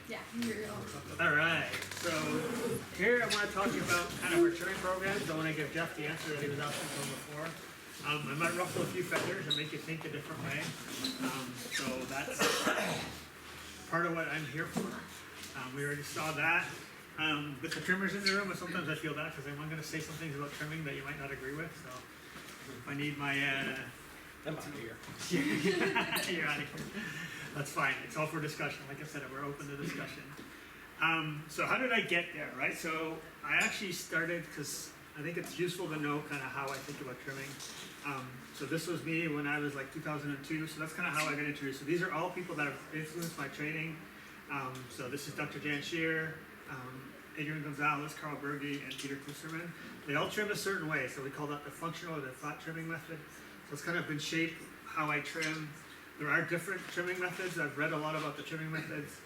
Yeah, you're on. All right, so here I want to talk to you about kind of our trimming programs. I want to give Jeff the answer that he was asking for before. I might ruffle a few feathers and make you think a different way. So that's part of what I'm here for. We already saw that. With the trimmers in the room, sometimes I feel that because I'm going to say some things about trimming that you might not agree with. So if I need my... I'm out of here. You're out of here. That's fine. It's all for discussion. Like I said, we're open to discussion. So how did I get there, right? So I actually started because I think it's useful to know kind of how I think about trimming. So this was me when I was like 2002. So that's kind of how I got introduced. So these are all people that have influenced my training. So this is Dr. Jan Shear, Adrian Gonzalez, Carl Berge, and Peter Klusterman. They all trim a certain way. So we call that the functional or the flat trimming method. So it's kind of been shaped how I trim. There are different trimming methods. I've read a lot about the trimming methods.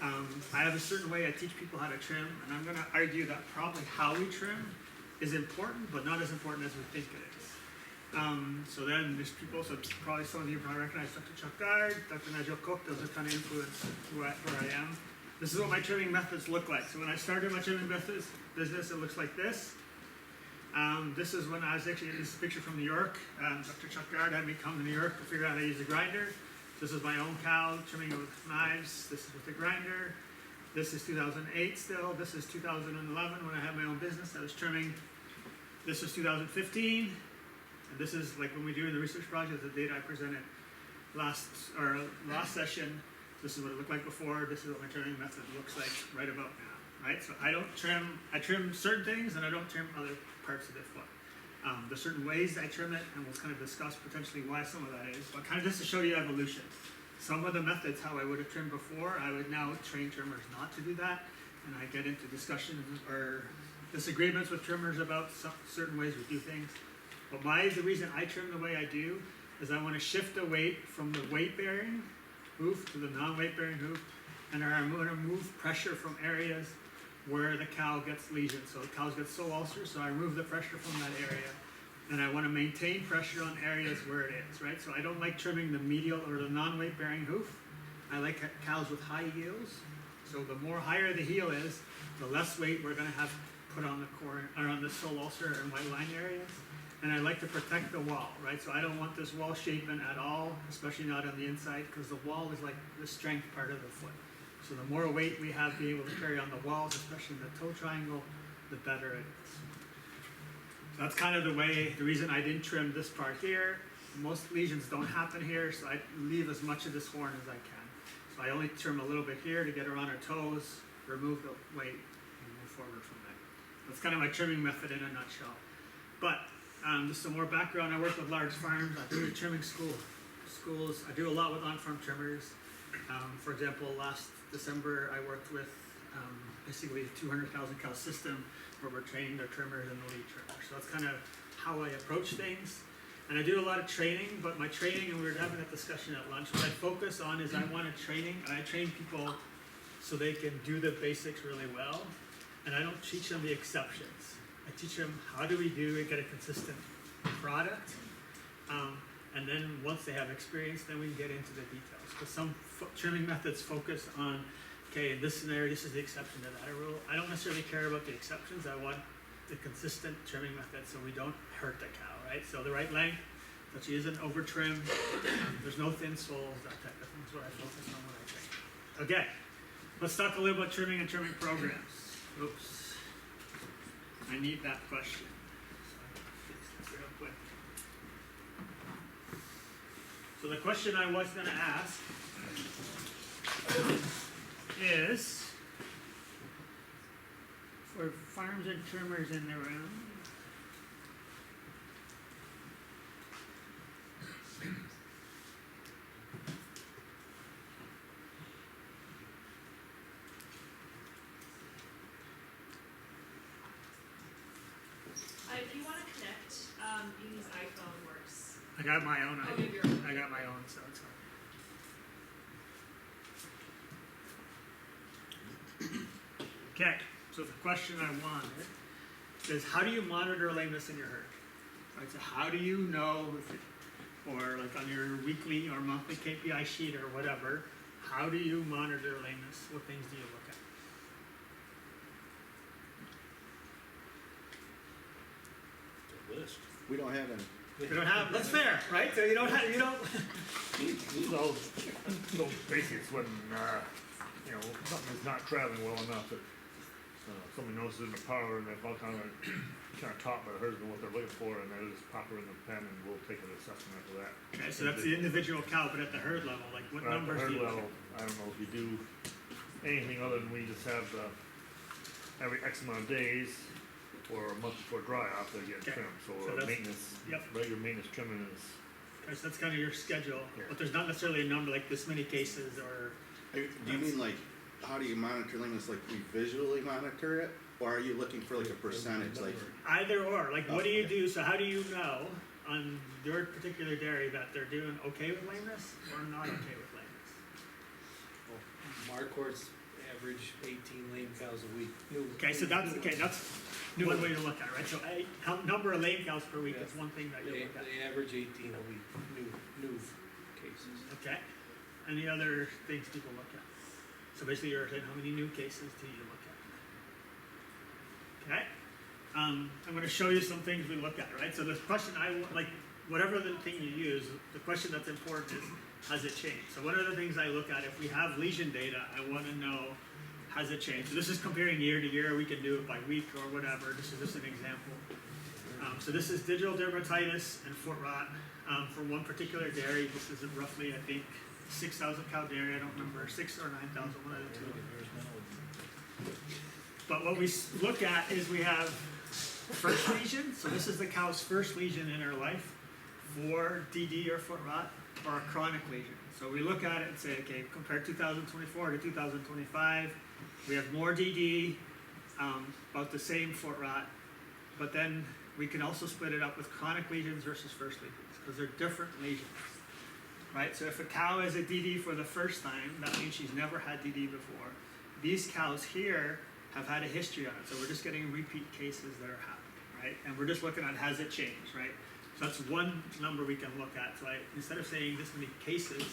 I have a certain way I teach people how to trim, and I'm gonna argue that probably how we trim is important, but not as important as we think it is. So then there's people, so probably some of you probably recognize Dr. Chuck Gard, Dr. Nigel Cook, those are kind of influenced where I am. This is what my trimming methods look like. So when I started my trimming methods business, it looks like this. This is when I was actually, this is a picture from New York. Dr. Chuck Gard had me come to New York to figure out how to use a grinder. This is my own cow trimming it with knives. This is with the grinder. This is 2008 still. This is 2011 when I had my own business. I was trimming. This is 2015. And this is like when we do the research project, the data I presented last session. This is what it looked like before. This is what my trimming method looks like right about now. Right? So I don't trim, I trim certain things and I don't trim other parts of the foot. There's certain ways I trim it, and we'll kind of discuss potentially why some of that is, but kind of just to show you evolution. Some of the methods, how I would have trimmed before, I would now train trimmers not to do that, and I get into discussions or disagreements with trimmers about certain ways we do things. But the reason I trim the way I do is I want to shift the weight from the weight-bearing hoof to the non-weight-bearing hoof, and I'm going to move pressure from areas where the cow gets lesions. So the cows get sole ulcers, so I remove the pressure from that area. And I want to maintain pressure on areas where it is, right? So I don't like trimming the medial or the non-weight bearing hoof. I like cows with high heels. So the more higher the heel is, the less weight we're going to have put on the core or on the sole ulcer and white line areas. And I like to protect the wall, right? So I don't want this wall shaping at all, especially not on the inside, because the wall is like the strength part of the foot. So the more weight we have being able to carry on the walls, especially in the toe triangle, the better it is. So that's kind of the reason I didn't trim this part here. Most lesions don't happen here, so I leave as much of this horn as I can. So I only trim a little bit here to get her on her toes, remove the weight, and move forward from there. That's kind of my trimming method in a nutshell. But just some more background, I work with large farms. I do trimming schools. I do a lot with on-farm trimmers. For example, last December I worked with basically a 200,000 cow system where we're training their trimmers and the lead trimmers. So that's kind of how I approach things. And I do a lot of training, but my training, and we were having a discussion at lunch, what I focus on is I want to training, and I train people so they can do the basics really well. And I don't teach them the exceptions. I teach them how do we get a consistent product. And then once they have experience, then we can get into the details. Because some trimming methods focus on, okay, in this scenario, this is the exception to that rule. I don't necessarily care about the exceptions. I want the consistent trimming method so we don't hurt the cow, right? So the right length, that she isn't over trimmed. There's no thin soles, that type of thing. That's what I focus on when I train. Okay, let's talk a little about trimming and trimming programs. Oops, I need that question. So real quick. So the question I was going to ask is, for farms and trimmers in the room, If you want to connect, you use iPhone works. I got my own. Oh, you have your own. I got my own, so it's fine. Okay, so the question I wanted is, how do you monitor lameness in your herd? Right, so how do you know if it, or like on your weekly or monthly KPI sheet or whatever, how do you monitor lameness? What things do you look list. We don't have any. We don't have, that's fair, right? So you don't have, you don't, So basically it's when, something is not traveling well enough that, somebody notices in the parlor and they've all kind of taught by the husband what they're looking for, and they just pop her in the pen and we'll take an assessment after that. okay, so that's the individual cow, but at the herd level, like what At the numbers herd do you? level, I don't know if you do anything other than we just have every X amount of days or a month before dry off, they get Okay. trimmed, so So that's- maintenance, Yep. regular maintenance trimming is, Okay, so that's kind of your schedule, Yeah. but there's not necessarily a number like this many cases or, Do you mean like, how do you monitor lameness, like we visually monitor it? Or are you looking for like a percentage, like, either or, like what do you do, so how do you know on your particular dairy that they're doing okay with lameness or not okay with lameness? Marquardt's average 18 lame cows a week. Okay, so that's one way to look at it, right? So number of lame cows per week Yeah. is one thing that you They, look at. they average 18 a week, new cases. Okay, any other things people look at? So basically you're saying how many new cases do you look at? Okay, I'm gonna show you some things we look at, right? So the question whatever the thing you use, the question that's important is, has it changed? So one of the things I look at, if we have lesion data, I wanna know, has it changed? So this is comparing year to year, we can do it by week or whatever, this is just an example. So this is digital dermatitis and foot rot, for one particular dairy. This is roughly, I think, 6,000 cow dairy, I don't remember, 6 or 9,000, one of the two. But what we look at is we have first lesion, so this is the cow's first lesion in her life for DD or foot rot or a chronic lesion. So we look at it and say, okay, compare 2024 to 2025, we have more DD, about the same foot rot, but then we can also split it up with chronic lesions versus first lesions, because they're different lesions, right? So if a cow has a DD for the first time, that means she's never had DD before. These cows here have had a history on it, so we're just getting repeat cases that are happening, right? And we're just looking at, has it changed, right? So that's one number we can look at. So instead of saying this many cases,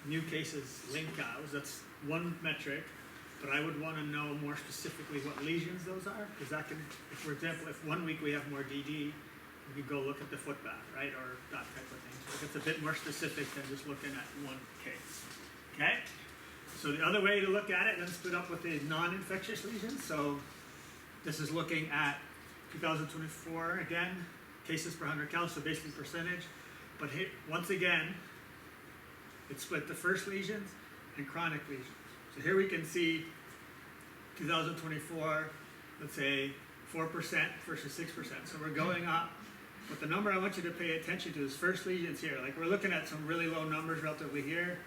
new cases, lame cows, that's one metric, but I would wanna know more specifically what lesions those are, because that can, if, for example, if 1 week we have more DD, we could go look at the foot bath, right, or that type of thing. So it's a bit more specific than just looking at one case, okay? So the other way to look at it, then split up with the non-infectious lesions. So this is looking at 2024, again, cases per 100 cows, so basically percentage. But here, once again, it's split the first lesions and chronic lesions. So here we can see 2024, let's say 4% versus 6%. So we're going up. But the number I want you to pay attention to is first lesions here. Like we're looking at some really low numbers relatively here,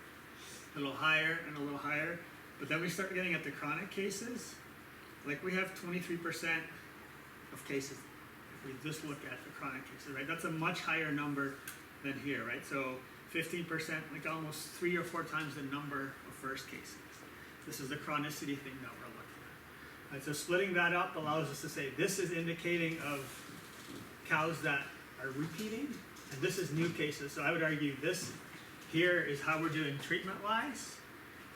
a little higher and a little higher. But then we start getting at the chronic cases. Like we have 23% of cases if we just look at the chronic cases, right? That's a much higher number than here, right? So 15%, like almost 3 or 4 times the number of first cases. This is the chronicity thing that we're looking at. Right, so splitting that up allows us to say this is indicating of cows that are repeating, and this is new cases. So I would argue this here is how we're doing treatment-wise.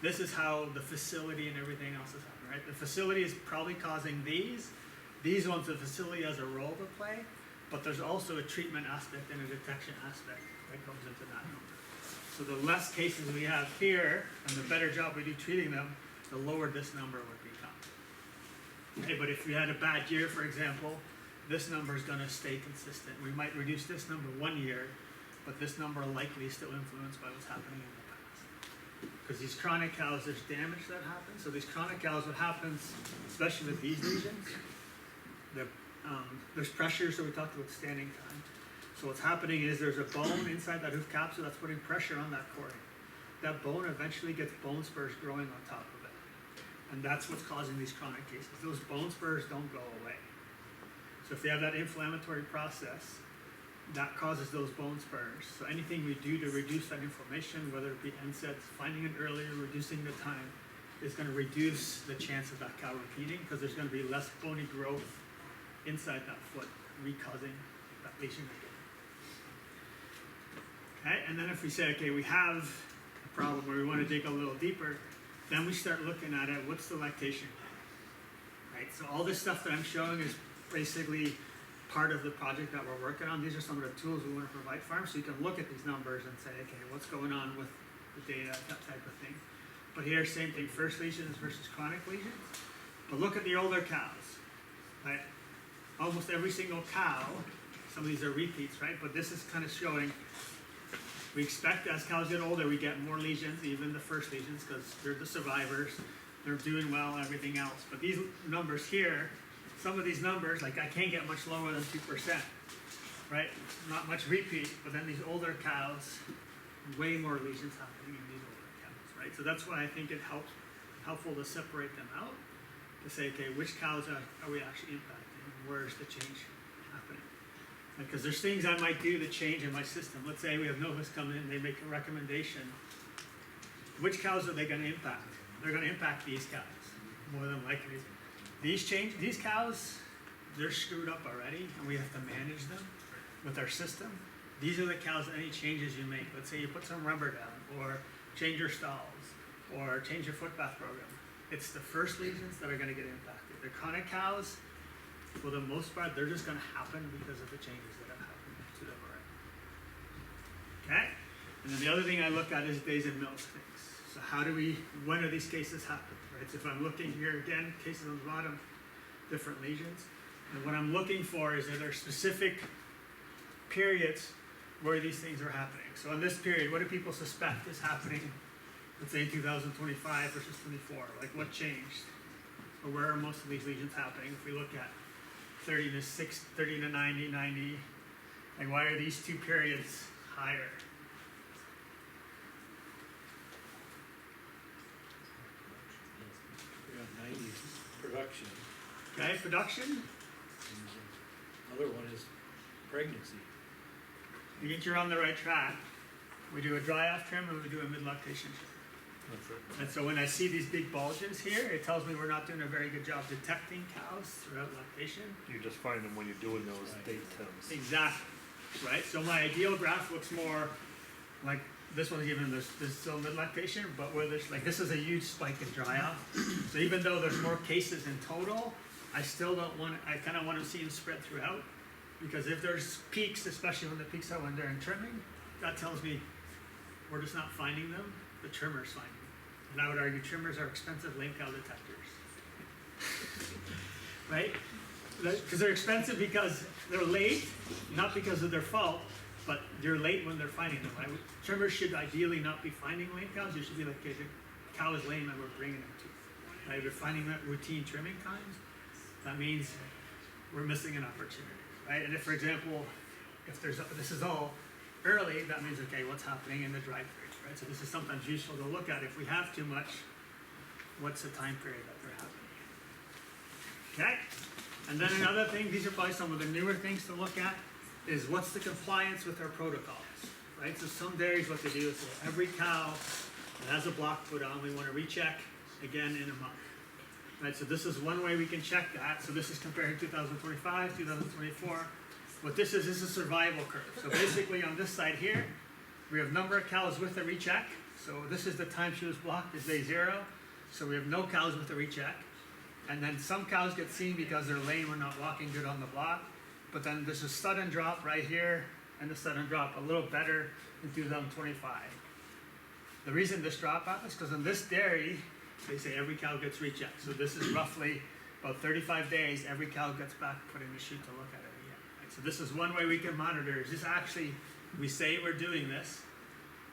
This is how the facility and everything else is happening, right? The facility is probably causing these. These ones, the facility has a role to play, but there's also a treatment aspect and a detection aspect that comes into that number. So the less cases we have here, and the better job we do treating them, the lower this number would become. Okay, but if we had a bad year, for example, this number is gonna stay consistent. We might reduce this number 1 year, but this number likely is still influenced by what's happening in the past. Because these chronic cows, there's damage that happens. So these chronic cows, what happens, especially with these lesions, there's pressure, so we talked about standing time. So what's happening is there's a bone inside that hoof capsule that's putting pressure on that cording. That bone eventually gets bone spurs growing on top of it. And that's what's causing these chronic cases. Those bone spurs don't go away. So if they have that inflammatory process, that causes those bone spurs. So anything we do to reduce that inflammation, whether it be NSAIDs, finding it earlier, reducing the time, is gonna reduce the chance of that cow repeating, because there's gonna be less bony growth inside that foot, re-causing that lesion again. Okay, and then if we say, okay, we have a problem where we wanna dig a little deeper, then we start looking at it, what's the lactation time, right? So all this stuff that I'm showing is basically part of the project that we're working on. These are some of the tools we wanna provide farms, so you can look at these numbers and say, okay, what's going on with the data, that type of thing. But here, same thing, first lesions versus chronic lesions. But look at the older cows, right? Almost every single cow, some of these are repeats, right? But this is kind of showing, we expect as cows get older, we get more lesions, even the first lesions, because they're the survivors. They're doing well, everything else. But these numbers here, some of these numbers, like I can't get much lower than 2%, right? Not much repeat, but then these older cows, way more lesions happening in these older cows, right? So that's why I think it helpful to separate them out, to say, okay, which cows are we actually impacting, and where's the change happening? Because there's things I might do to change in my system. Let's say we have Novus come in, they make a recommendation. Which cows are they gonna impact? They're gonna impact these cows, more than likely. These cows, they're screwed up already, and we have to manage them with our system. These are the cows, any changes you make. Let's say you put some rubber down, or change your stalls, or change your foot bath program. It's the first lesions that are gonna get impacted. The chronic cows, for the most part, they're just gonna happen because of the changes that have happened to them already. Okay? And then the other thing I look at is days and milk things. So when do these cases happen, right? So if I'm looking here again, cases on the bottom, different lesions. And what I'm looking for is that there are specific periods where these things are happening. So in this period, what do people suspect is happening, let's say 2025 versus 24? Like what changed? Or where are most of these lesions happening? If we look at 30 to 90, 90, and why are these two periods higher? We got 90 production, Okay, production, and the other one is pregnancy. I think you're on the right track. We do a dry off trim and we do a mid lactation trim. That's it. And so when I see these big bulges here, it tells me we're not doing a very good job detecting cows throughout lactation. You just find them when you're doing those Right. date terms. Exactly, right? So my ideal graph looks more like this one's given this is still mid lactation, but where there's like this is a huge spike in dry off. So even though there's more cases in total, I still don't want. I kind of want to see them spread throughout, because if there's peaks, especially when the peaks are when they're in trimming, that tells me we're just not finding them. The trimmers find them, and I would argue trimmers are expensive lame cow detectors, right? Because they're expensive because they're late, not because of their fault, but they're late when they're finding them. Right? Trimmers should ideally not be finding lame cows. You should be like, okay, the cow is lame and we're bringing them to you. Right? We're finding that routine trimming times. That means we're missing an opportunity, right? And if, for example, this is all early, that means, okay, what's happening in the dry period, right? So this is sometimes useful to look at. If we have too much, what's the time period that they're happening? Okay? And then another thing, these are probably some of the newer things to look at, is what's the compliance with our protocols, right? So some dairies, what they do is every cow that has a block put on, we want to recheck again in a month. Right, so this is one way we can check that. So this is comparing 2025, 2024. What this is a survival curve. So basically on this side here, we have number of cows with a recheck. So this is the time she was blocked is day 0. So we have no cows with a recheck. And then some cows get seen because they're lame or not walking good on the block. But then there's a sudden drop right here and a sudden drop a little better in 2025. The reason this drop happens is because in this dairy, they say every cow gets rechecked. So this is roughly about 35 days, every cow gets back put in the chute to look at it again. Right? So this is one way we can monitor. Is this actually, we say we're doing this,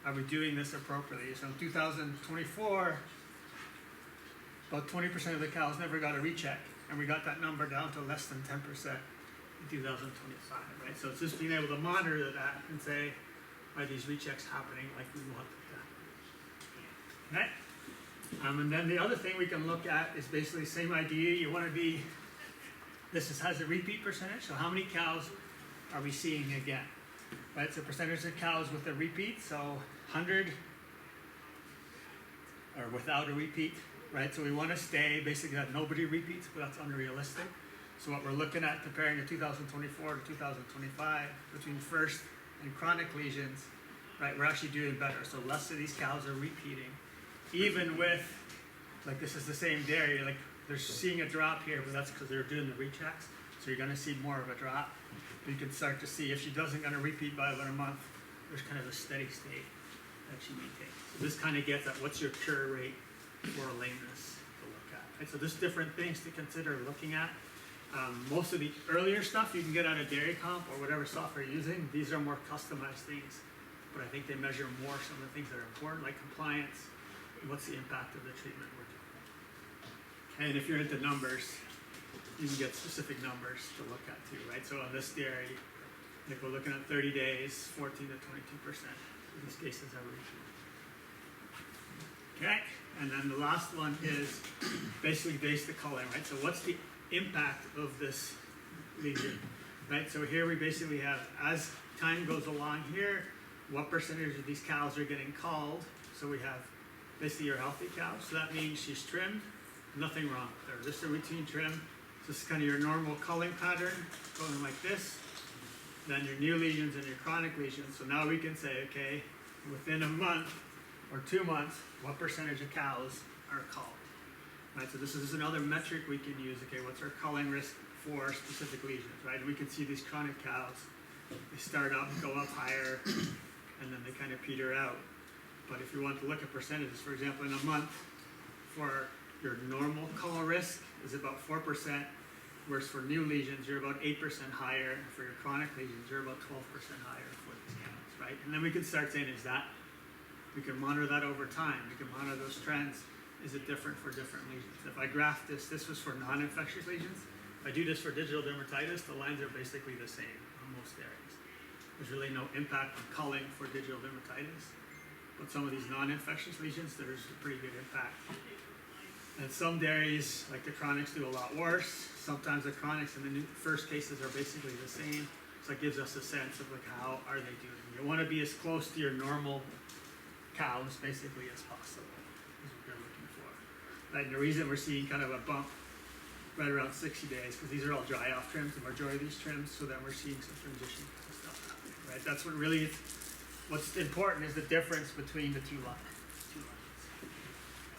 are we doing this appropriately? So in 2024, about 20% of the cows never got a recheck, and we got that number down to less than 10% in 2025, right? So it's just being able to monitor that and say, are these rechecks happening like we want them to happen? Okay? And then the other thing we can look at is basically the same idea. You want to be, has a repeat percentage. So how many cows are we seeing again? Right, so percentage of cows with a repeat. So 100 are without a repeat, right? So we want to stay basically that nobody repeats, but that's unrealistic. So what we're looking at comparing to 2024 to 2025 between first and chronic lesions, right? We're actually doing better. So less of these cows are repeating. Even with, like this is the same dairy, like they're seeing a drop here, but that's because they're doing the rechecks. So you're gonna see more of a drop. You can start to see if she doesn't gonna repeat by about a month, there's kind of a steady state that she maintains. So this kind of gets at what's your cure rate for lameness to look at. Right? So there's different things to consider looking at. Most of the earlier stuff you can get out of Dairy Comp or whatever software you're using. These are more customized things, but I think they measure more some of the things that are important, like compliance, and what's the impact of the treatment we're doing. And if you're into numbers, you can get specific numbers to look at too, right? So on this dairy, like we're looking at 30 days, 14 to 22%. In these cases are regional. Okay, and then the last one is basically base the culling, right? So what's the impact of this lesion, right? So here we basically have, as time goes along here, what percentage of these cows are getting culled. So we have basically your healthy cow. So that means she's trimmed, nothing wrong with her. Just a routine trim. So this is kind of your normal culling pattern, going like this. Then your new lesions and your chronic lesions. So now we can say, okay, within a month or 2 months, what percentage of cows are culled? Right, so this is another metric we can use. Okay, what's our culling risk for specific lesions, right? We can see these chronic cows, they start up, go up higher, and then they kind of peter out. But if you want to look at percentages, for example, in a month, for your normal cull risk is about 4%, whereas for new lesions, you're about 8% higher, and for your chronic lesions, you're about 12% higher for these cows, right? And then we can start saying, is that, we can monitor that over time, we can monitor those trends. Is it different for different lesions? If I graph this was for non-infectious lesions. If I do this for digital dermatitis, the lines are basically the same on most areas. There's really no impact on culling for digital dermatitis. But some of these non-infectious lesions, there's a pretty good impact. And some dairies, like the chronics, do a lot worse. Sometimes the chronics and the first cases are basically the same. So it gives us a sense of like how are they doing. You want to be as close to your normal cows basically as possible. Right, and the reason we're seeing kind of a bump right around 60 days, because these are all dry off trims, the majority of these trims, so then we're seeing some transition and stuff happening, right? That's what really, what's important is the difference between the two lines.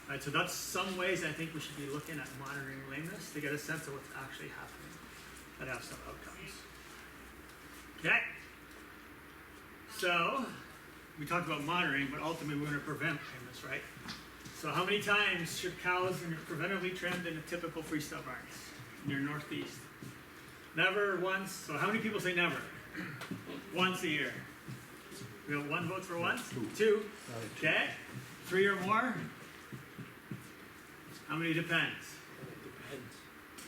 Right, so that's some ways I think we should be looking at monitoring lameness to get a sense of what's actually happening that have some outcomes. Okay, so we talked about monitoring, but ultimately we're going to prevent lameness, right? So how many times should cows be preventively trimmed in a typical freestyle barn in your northeast? Never, once. So how many people say never? Once a year. We have 1 vote for once? 2. Okay. 3 or more? How many depends? Depends.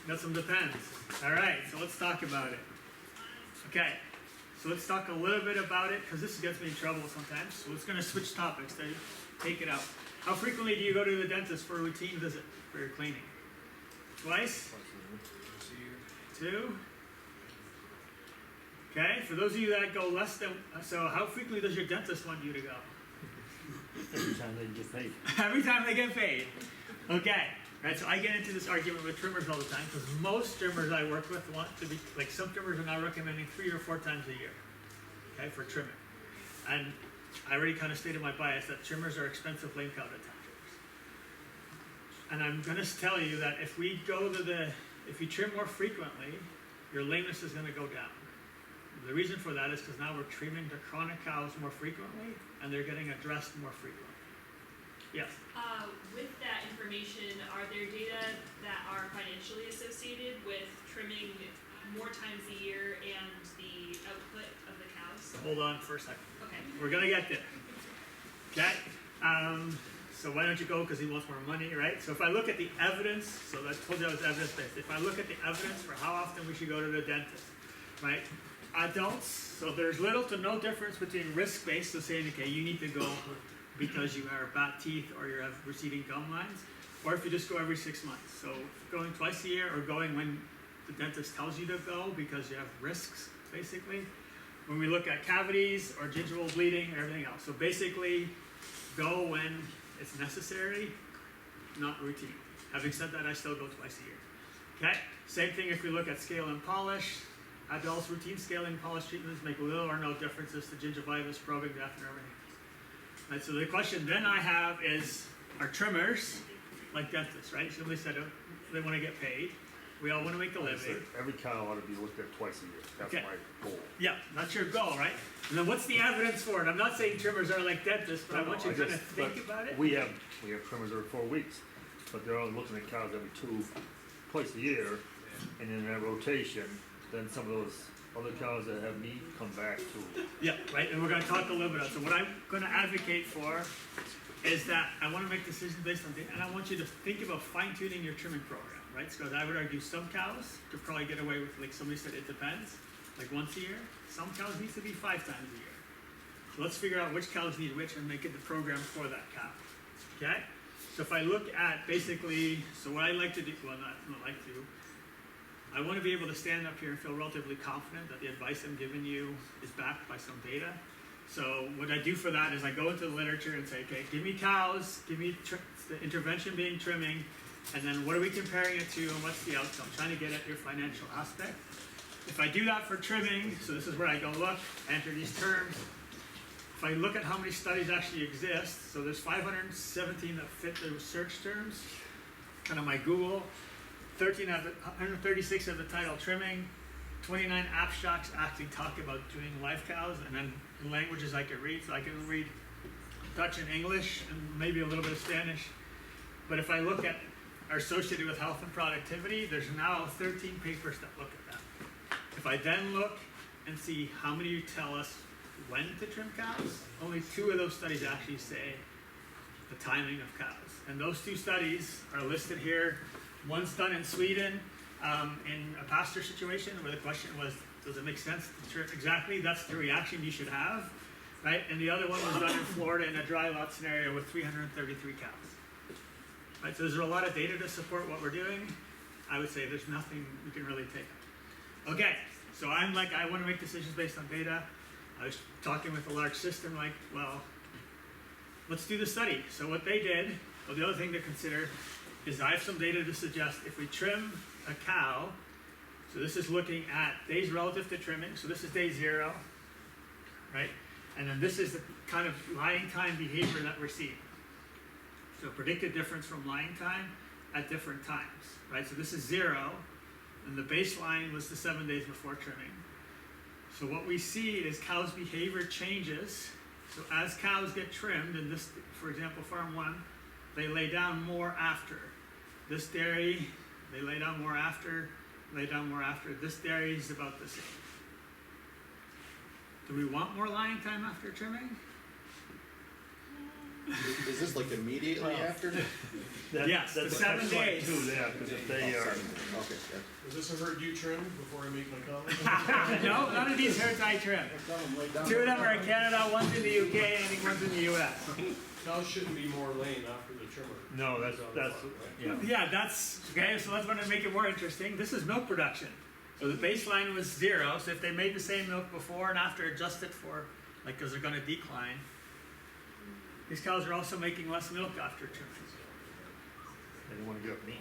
Got some depends. All right, so let's talk about it. Okay, so let's talk a little bit about it, because this gets me in trouble sometimes. So it's going to switch topics to take it out. How frequently do you go to the dentist for a routine visit for your cleaning? Twice? 2? Okay, for those of you that go less than, so how frequently does your dentist want you to go? Every time they get paid. Every time they get paid. Okay, right, so I get into this argument with trimmers all the time, because most trimmers I work with want to be, like some trimmers are now recommending 3 or 4 times a year, okay, for trimming. And I already kind of stated my bias that trimmers are expensive lane cow detectors. And I'm going to tell you that if we go to if you trim more frequently, your lameness is going to go down. The reason for that is because now we're trimming the chronic cows more frequently, and they're getting addressed more frequently. Yes? With that information, are there data that are financially associated with trimming more times a year and the output of the cows? Hold on for a second. Okay. We're gonna get there. Okay? So why don't you go? Because he wants more money, right? So if I look at the evidence, so I told you I was evidence-based. If I look at the evidence for how often we should go to the dentist, right? Adults, so there's little to no difference between risk-based, so saying, okay, you need to go because you have bad teeth or you have receding gum lines, or if you just go every 6 months. So going twice a year or going when the dentist tells you to go because you have risks, basically. When we look at cavities or gingival bleeding and everything else. So basically, go when it's necessary, not routine. Having said that, I still go twice a year. Okay? Same thing if we look at scale and polish. Adults' routine scaling and polish treatments make little or no differences to gingivitis, probing, depth, and everything else. Right, so the question then I have is, are trimmers like dentists, right? Somebody said they want to get paid. we all wanna make a Like I said, living. every cow ought to be looked at twice a year, that's Okay. my goal. Yeah, that's your goal, right? And then what's the evidence for it? I'm not saying trimmers are like dentists, but I want you to kinda think about it. We have trimmers every 4 weeks, but they're all looking at cows every twice a year, and in that rotation, then some of those other cows that have meat come back too. Yeah, right, and we're gonna talk a little bit about, so what I'm gonna advocate for is that I wanna make decisions based on data, and I want you to think about fine tuning your trimming program, right? Because I would argue some cows could probably get away with, like somebody said, it depends, like once a year. Some cows needs to be 5 times a year. So let's figure out which cows need which and make it the program for that cow, okay? So if I look at basically, so what I like to do, well, not like to, I want to be able to stand up here and feel relatively confident that the advice I'm giving you is backed by some data. So what I do for that is I go into the literature and say, okay, give me cows, give me the intervention being trimming, and then what are we comparing it to and what's the outcome? Trying to get at your financial aspect. If I do that for trimming, so this is where I go look, enter these terms. If I look at how many studies actually exist, so there's 517 that fit the search terms, kind of my Google. 136 of the title trimming, 29 abstracts actually talk about doing live cows, and then in languages I can read, so I can read Dutch and English, and maybe a little bit of Spanish. But if I look at are associated with health and productivity, there's now 13 papers that look at that. If I then look and see how many tell us when to trim cows, only 2 of those studies actually say the timing of cows. And those 2 studies are listed here. One's done in Sweden, in a pasture situation where the question was, does it make sense to trim? Exactly, that's the reaction you should have, right? And the other one was done in Florida in a dry lot scenario with 333 cows. Right, so there's a lot of data to support what we're doing. I would say there's nothing we can really take. Okay, so I'm like, I wanna make decisions based on data. I was talking with a large system like, well, let's do the study. So what they did, well, the other thing to consider is I have some data to suggest if we trim a cow, so this is looking at days relative to trimming, so this is day 0, right? And then this is the kind of lying time behavior that we're seeing. So predicted difference from lying time at different times, right? So this is 0, and the baseline was the 7 days before trimming. So what we see is cows' behavior changes. So as cows get trimmed, in this, for example, farm 1, they lay down more after. This dairy, they lay down more after, lay down more after. This dairy is about the same. Do we want more lying time after trimming? Is this like immediately after? Yes, the 7 days. Too, yeah, because if they are, Okay, Is this a herd you trim before I make my comment? No, none of these herds I trim. 2 of them are in Canada, one's in the UK, and I think one's in the US. Cows shouldn't be more lame after the trimmer. no, that's, yeah. Yeah, that's, okay, so let's want to make it more interesting. This is milk production. So the baseline was 0, so if they made the same milk before and after adjusted for, like, because they're gonna decline, these cows are also making less milk after trimming. They don't wanna give up meat.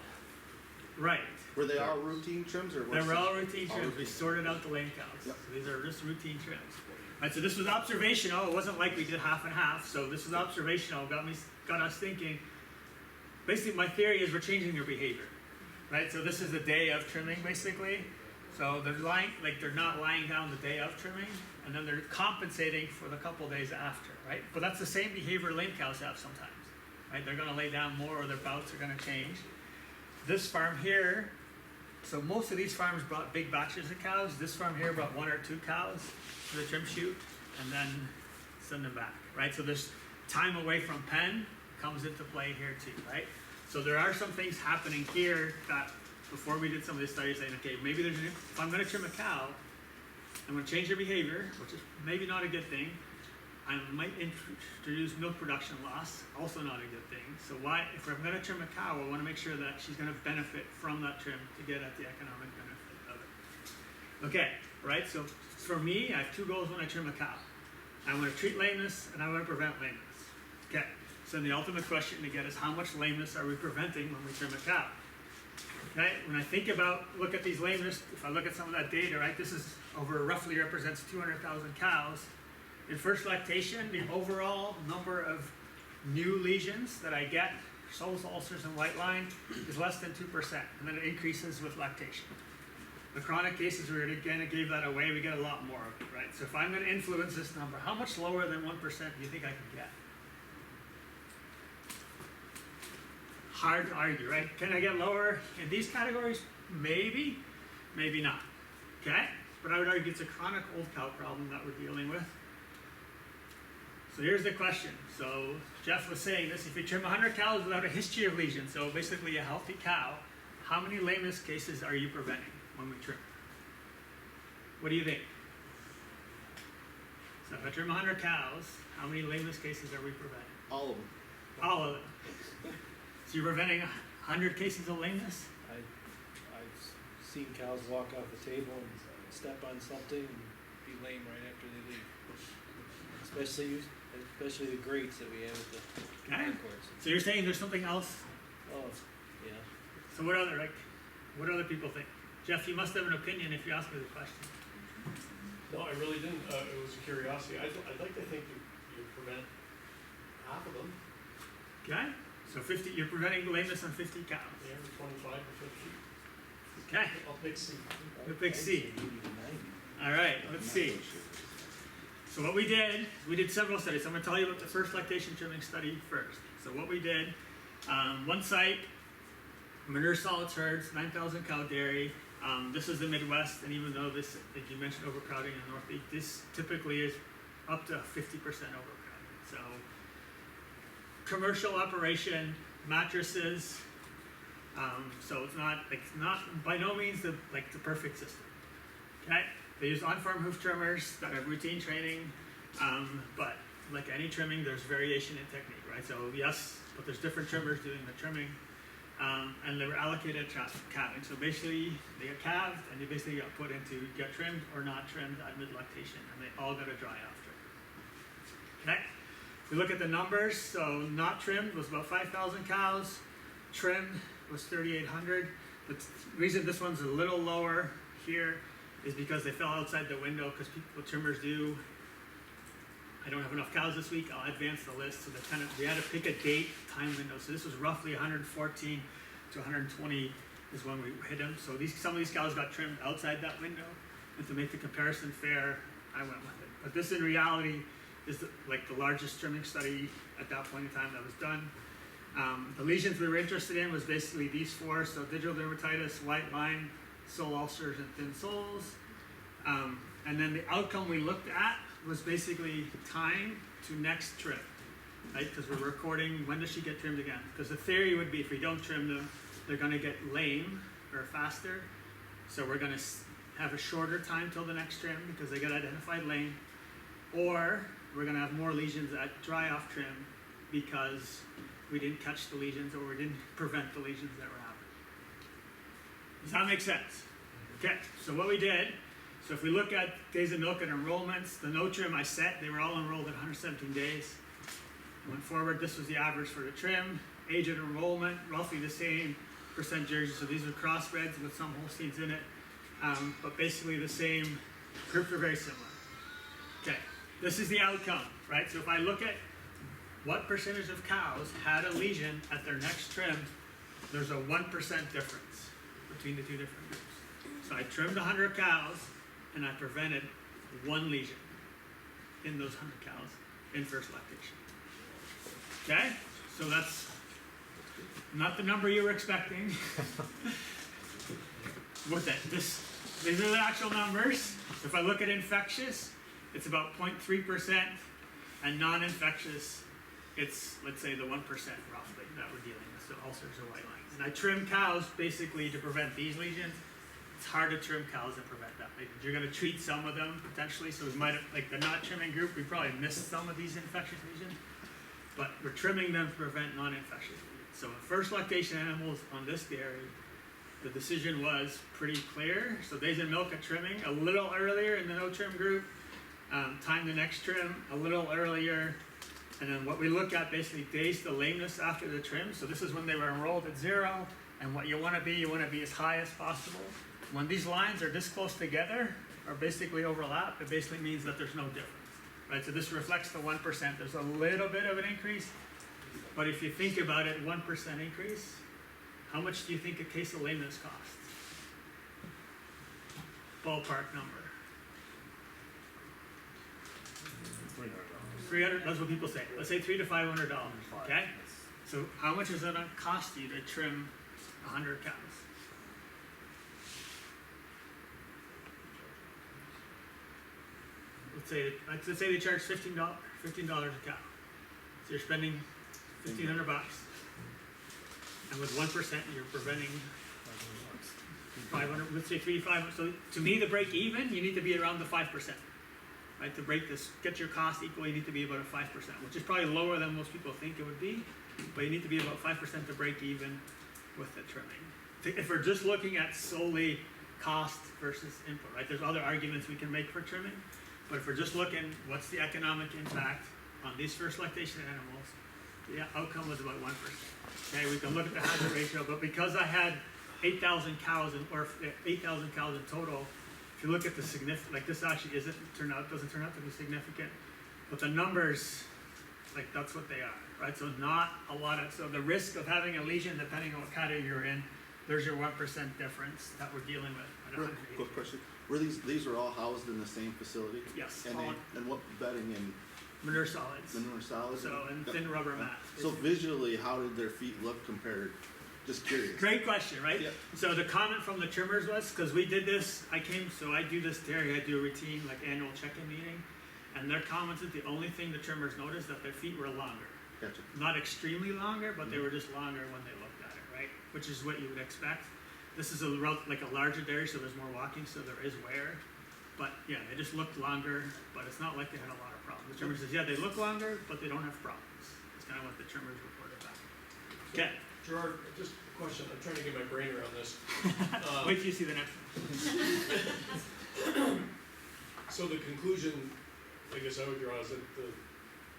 Right. Were they all routine trims or? They were all routine all trims. We routine. sorted out the lame cows. Yep. So these are just routine trims. Right, so this was observational. It wasn't like we did half and half. So this was observational. Got us thinking. Basically, my theory is we're changing their behavior. Right. So this is the day of trimming, basically. So they're lying, like they're not lying down the day of trimming, and then they're compensating for the couple days after. Right. But that's the same behavior lame cows have sometimes. Right. They're going to lay down more, or their bouts are going to change. This farm here. So most of these farms brought big batches of cows. This farm here brought 1 or 2 cows to the trim chute and then send them back, right? So there's time away from pen comes into play here too, right? So there are some things happening here that before we did some of these studies saying, okay, maybe there's, if I'm gonna trim a cow, I'm gonna change their behavior, which is maybe not a good thing. I might introduce milk production loss, also not a good thing. So why, if I'm gonna trim a cow, I wanna make sure that she's gonna benefit from that trim to get at the economic benefit of it. Okay, right, so for me, I have 2 goals when I trim a cow. I wanna treat lameness and I wanna prevent lameness. Okay, so the ultimate question to get is how much lameness are we preventing when we trim a cow? Okay, when I think about, look at these lameness, if I look at some of that data, right, this is over, roughly represents 200,000 cows. In first lactation, the overall number of new lesions that I get sole ulcers and white line is less than 2%, and then it increases with lactation. The chronic cases, we again gave that away, we get a lot more of it, right? So if I'm gonna influence this number, how much lower than 1% do you think I can get? Hard to argue, right? Can I get lower in these categories? Maybe, maybe not, okay? But I would argue it's a chronic old cow problem that we're dealing with. So here's the question. So Jeff was saying this, if you trim 100 cows without a history of lesions, so basically a healthy cow, how many lameness cases are you preventing when we trim? What do you think? So if I trim 100 cows, how many lameness cases are we preventing? All of them. All of them. So you're preventing 100 cases of lameness? I've seen cows walk off the table and step on something and be lame right after they leave. Especially the grates that we have at the Okay. courts. So you're saying there's something else? Oh, yeah. So what other people think? Jeff, you must have an opinion if you ask me the question. No, I really didn't. It was a curiosity. I'd like to think you prevent half of them. Okay? So 50, you're preventing lameness on 50 cows. Yeah, 25 or 50. Okay, I'll pick C. the big C. 80 to 90. All right, let's see. So what we did several studies. I'm gonna tell you about the first lactation trimming study first. So what we did, one site, manure solids herds, 9,000 cow dairy. This is the Midwest, and even though this, like you mentioned, overcrowding in the Northeast, this typically is up to 50% overcrowding. So commercial operation, mattresses. So it's not by no means the perfect system. Okay, they use on-farm hoof trimmers that have routine training, but like any trimming, there's variation in technique, right? So yes, but there's different trimmers doing the trimming, and they were allocated calving. So basically, they get calved, and they basically got put into get trimmed or not trimmed at mid-lactation, and they all got to dry after. Okay, if we look at the numbers, so not trimmed was about 5,000 cows, trimmed was 3,800. The reason this one's a little lower here is because they fell outside the window, because what trimmers do, I don't have enough cows this week, I'll advance the list. So we had to pick a date, time window. So this was roughly 114 to 120 is when we hit them. So some of these cows got trimmed outside that window. And to make the comparison fair, I went with it. But this in reality is the largest trimming study at that point in time that was done. The lesions we were interested in was basically these four. So digital dermatitis, white line, sole ulcers, and thin soles. And then the outcome we looked at was basically time to next trim, right? Because we're recording when does she get trimmed again. Because the theory would be if we don't trim them, they're gonna get lame or faster. So we're gonna have a shorter time till the next trim because they get identified lame. Or we're gonna have more lesions at dry off trim because we didn't catch the lesions or we didn't prevent the lesions that were happening. Does that make sense? Okay, so what we did, so if we look at days of milk and enrollments, the no trim I set, they were all enrolled at 117 days. Went forward, this was the average for the trim. Age of enrollment, roughly the same percent jerseys, so these are crossbreds with some Holsteins in it. But basically the same, groups are very similar. Okay, this is the outcome, right? So if I look at what percentage of cows had a lesion at their next trim, there's a 1% difference between the two different groups. So I trimmed 100 cows and I prevented one lesion in those 100 cows in first lactation. Okay, so that's not the number you were expecting. With that, these are the actual numbers. If I look at infectious, it's about 0.3%, and non-infectious, it's, let's say, the 1% roughly that we're dealing with, so ulcers or white lines. And I trim cows basically to prevent these lesions. It's hard to trim cows and prevent that. Like, you're going to treat some of them potentially, so we might have, like the not trimming group, we probably missed some of these infectious lesions, but we're trimming them to prevent non-infectious lesions. So in first lactation animals on this dairy, the decision was pretty clear. So days of milk at trimming, a little earlier in the no trim group, time the next trim, a little earlier, and then what we look at basically days to lameness after the trim. So this is when they were enrolled at 0, and what you want to be as high as possible. When these lines are this close together, or basically overlap, it basically means that there's no difference, right? So this reflects the 1%. There's a little bit of an increase, But if you think about it, 1% increase, how much do you think a case of lameness costs? Ballpark number. $300, that's what people say. Let's say $300 to $500, okay? So how much is it gonna cost you to trim 100 cows? Let's say they charge $15 a cow. So you're spending $1,500. And with 1%, you're preventing 500, let's say 500. So to me, the break even, you need to be around the 5%. Right, to break this, get your cost equal, you need to be about a 5%, which is probably lower than most people think it would be, but you need to be about 5% to break even with the trimming. If we're just looking at solely cost versus input, right, there's other arguments we can make for trimming, but if we're just looking, what's the economic impact on these first lactation animals, the outcome was about 1%. Okay, we can look at the hazard ratio, but because I had 8,000 cows, or 8,000 cows in total, if you look at the significant, like this actually doesn't turn out to be significant, but the numbers, like that's what they are, right? So not a lot of, so the risk of having a lesion, depending on what category you're in, there's your 1% difference that we're dealing with. Quick question, were these are all housed in the same facility? Yes, And what bedding and manure solids. manure solids? So, and thin rubber mat. So visually, how did their feet look compared? Just curious. Great question, right? Yeah. So the comment from the trimmers was, because we did this, I do this dairy, I do a routine, like annual check-in meeting, and their comments that the only thing the trimmers noticed that their feet were longer. Gotcha. Not extremely longer, but they were just longer when they looked at it, right? Which is what you would expect. This is like a larger dairy, so there's more walking, so there is wear. But yeah, they just looked longer, but it's not like they had a lot of problems. The trimmer says, yeah, they look longer, but they don't have problems. It's kind of what the trimmers reported back. Okay. Gerard, just a question, I'm trying to get my brain around this. Wait till you see the next one. So the conclusion, I guess I would draw is that the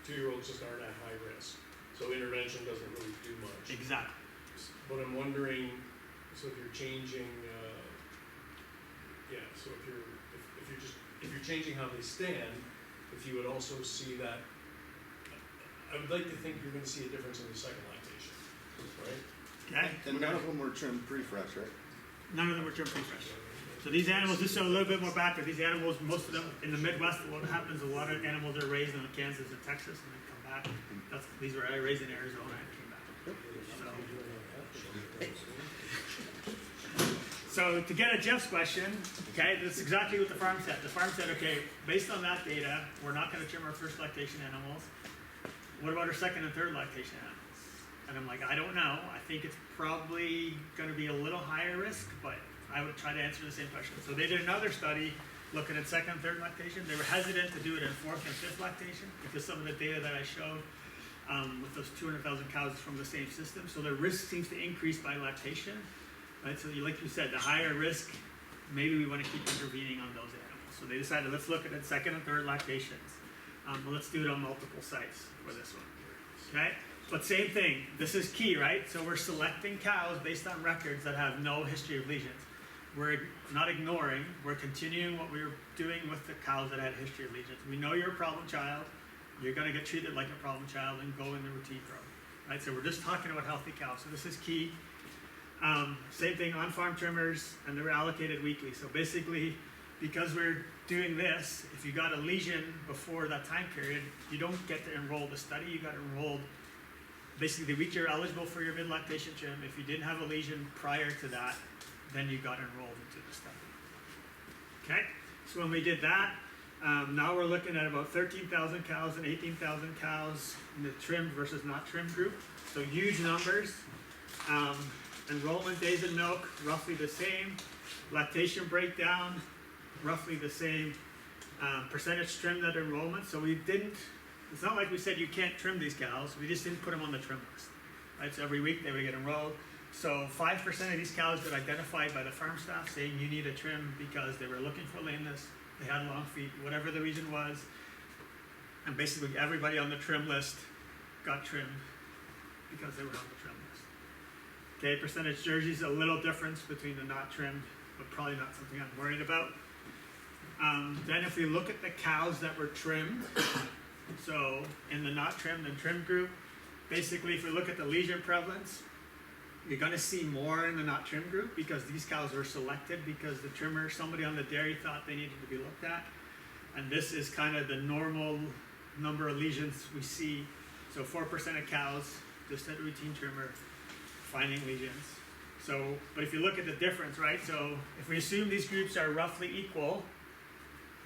2-year-olds just aren't at high risk, so intervention doesn't really do much. Exactly. But I'm wondering, so if you're changing, so if you're changing how they stand, if you would also see that, I would like to think you're gonna see a difference in the second lactation, right? Okay. And none of them were trimmed pre-fresh, right? None of them were trimmed pre-fresh. So these animals, just so a little bit more background, these animals, most of them in the Midwest, what happens, a lot of animals are raised in Kansas and Texas and then come back. These were raised in Arizona and came back. So to get at Jeff's question, okay, that's exactly what the farm said. The farm said, okay, based on that data, we're not gonna trim our first lactation animals. What about our second and third lactation animals? And I'm like, I don't know. I think it's probably gonna be a little higher risk, but I would try to answer the same question. So they did another study looking at second and third lactation. They were hesitant to do it in fourth and fifth lactation because some of the data that I showed with those 200,000 cows is from the same system. So the risk seems to increase by lactation. Right, so like you said, the higher risk, maybe we want to keep intervening on those animals. So they decided, let's look at the second and third lactations. Well, let's do it on multiple sites for this one. Okay, but same thing. This is key, right? So we're selecting cows based on records that have no history of lesions. We're not ignoring. We're continuing what we were doing with the cows that had a history of lesions. We know you're a problem child. You're going to get treated like a problem child and go in the routine program. Right? So we're just talking about healthy cows. So this is key. Same thing on farm trimmers, and they're allocated weekly. So basically, because we're doing this, if you got a lesion before that time period, you don't get to enroll the study. You got enrolled basically the week you're eligible for your mid-lactation trim. If you didn't have a lesion prior to that, then you got enrolled into the study. Okay, so when we did that, now we're looking at about 13,000 cows and 18,000 cows in the trimmed versus not trimmed group. So huge numbers. Enrollment days in milk, roughly the same. Lactation breakdown, roughly the same. Percentage trimmed at enrollment. So we didn't, it's not like we said you can't trim these cows, we just didn't put them on the trim list. Right, so every week they would get enrolled. So 5% of these cows got identified by the farm staff saying you need a trim because they were looking for lameness, they had long feet, whatever the reason was. And basically everybody on the trim list got trimmed because they were on the trim list. Okay, percentage jerseys, a little difference between the not trimmed, but probably not something I'm worried about. Then if we look at the cows that were trimmed, so in the not trimmed and trimmed group, basically, if we look at the lesion prevalence, you're gonna see more in the not trim group because these cows were selected because the trimmer, somebody on the dairy thought they needed to be looked at. And this is kind of the normal number of lesions we see. So 4% of cows, just at routine trimmer, finding lesions. So, but if you look at the difference, right? So if we assume these groups are roughly equal,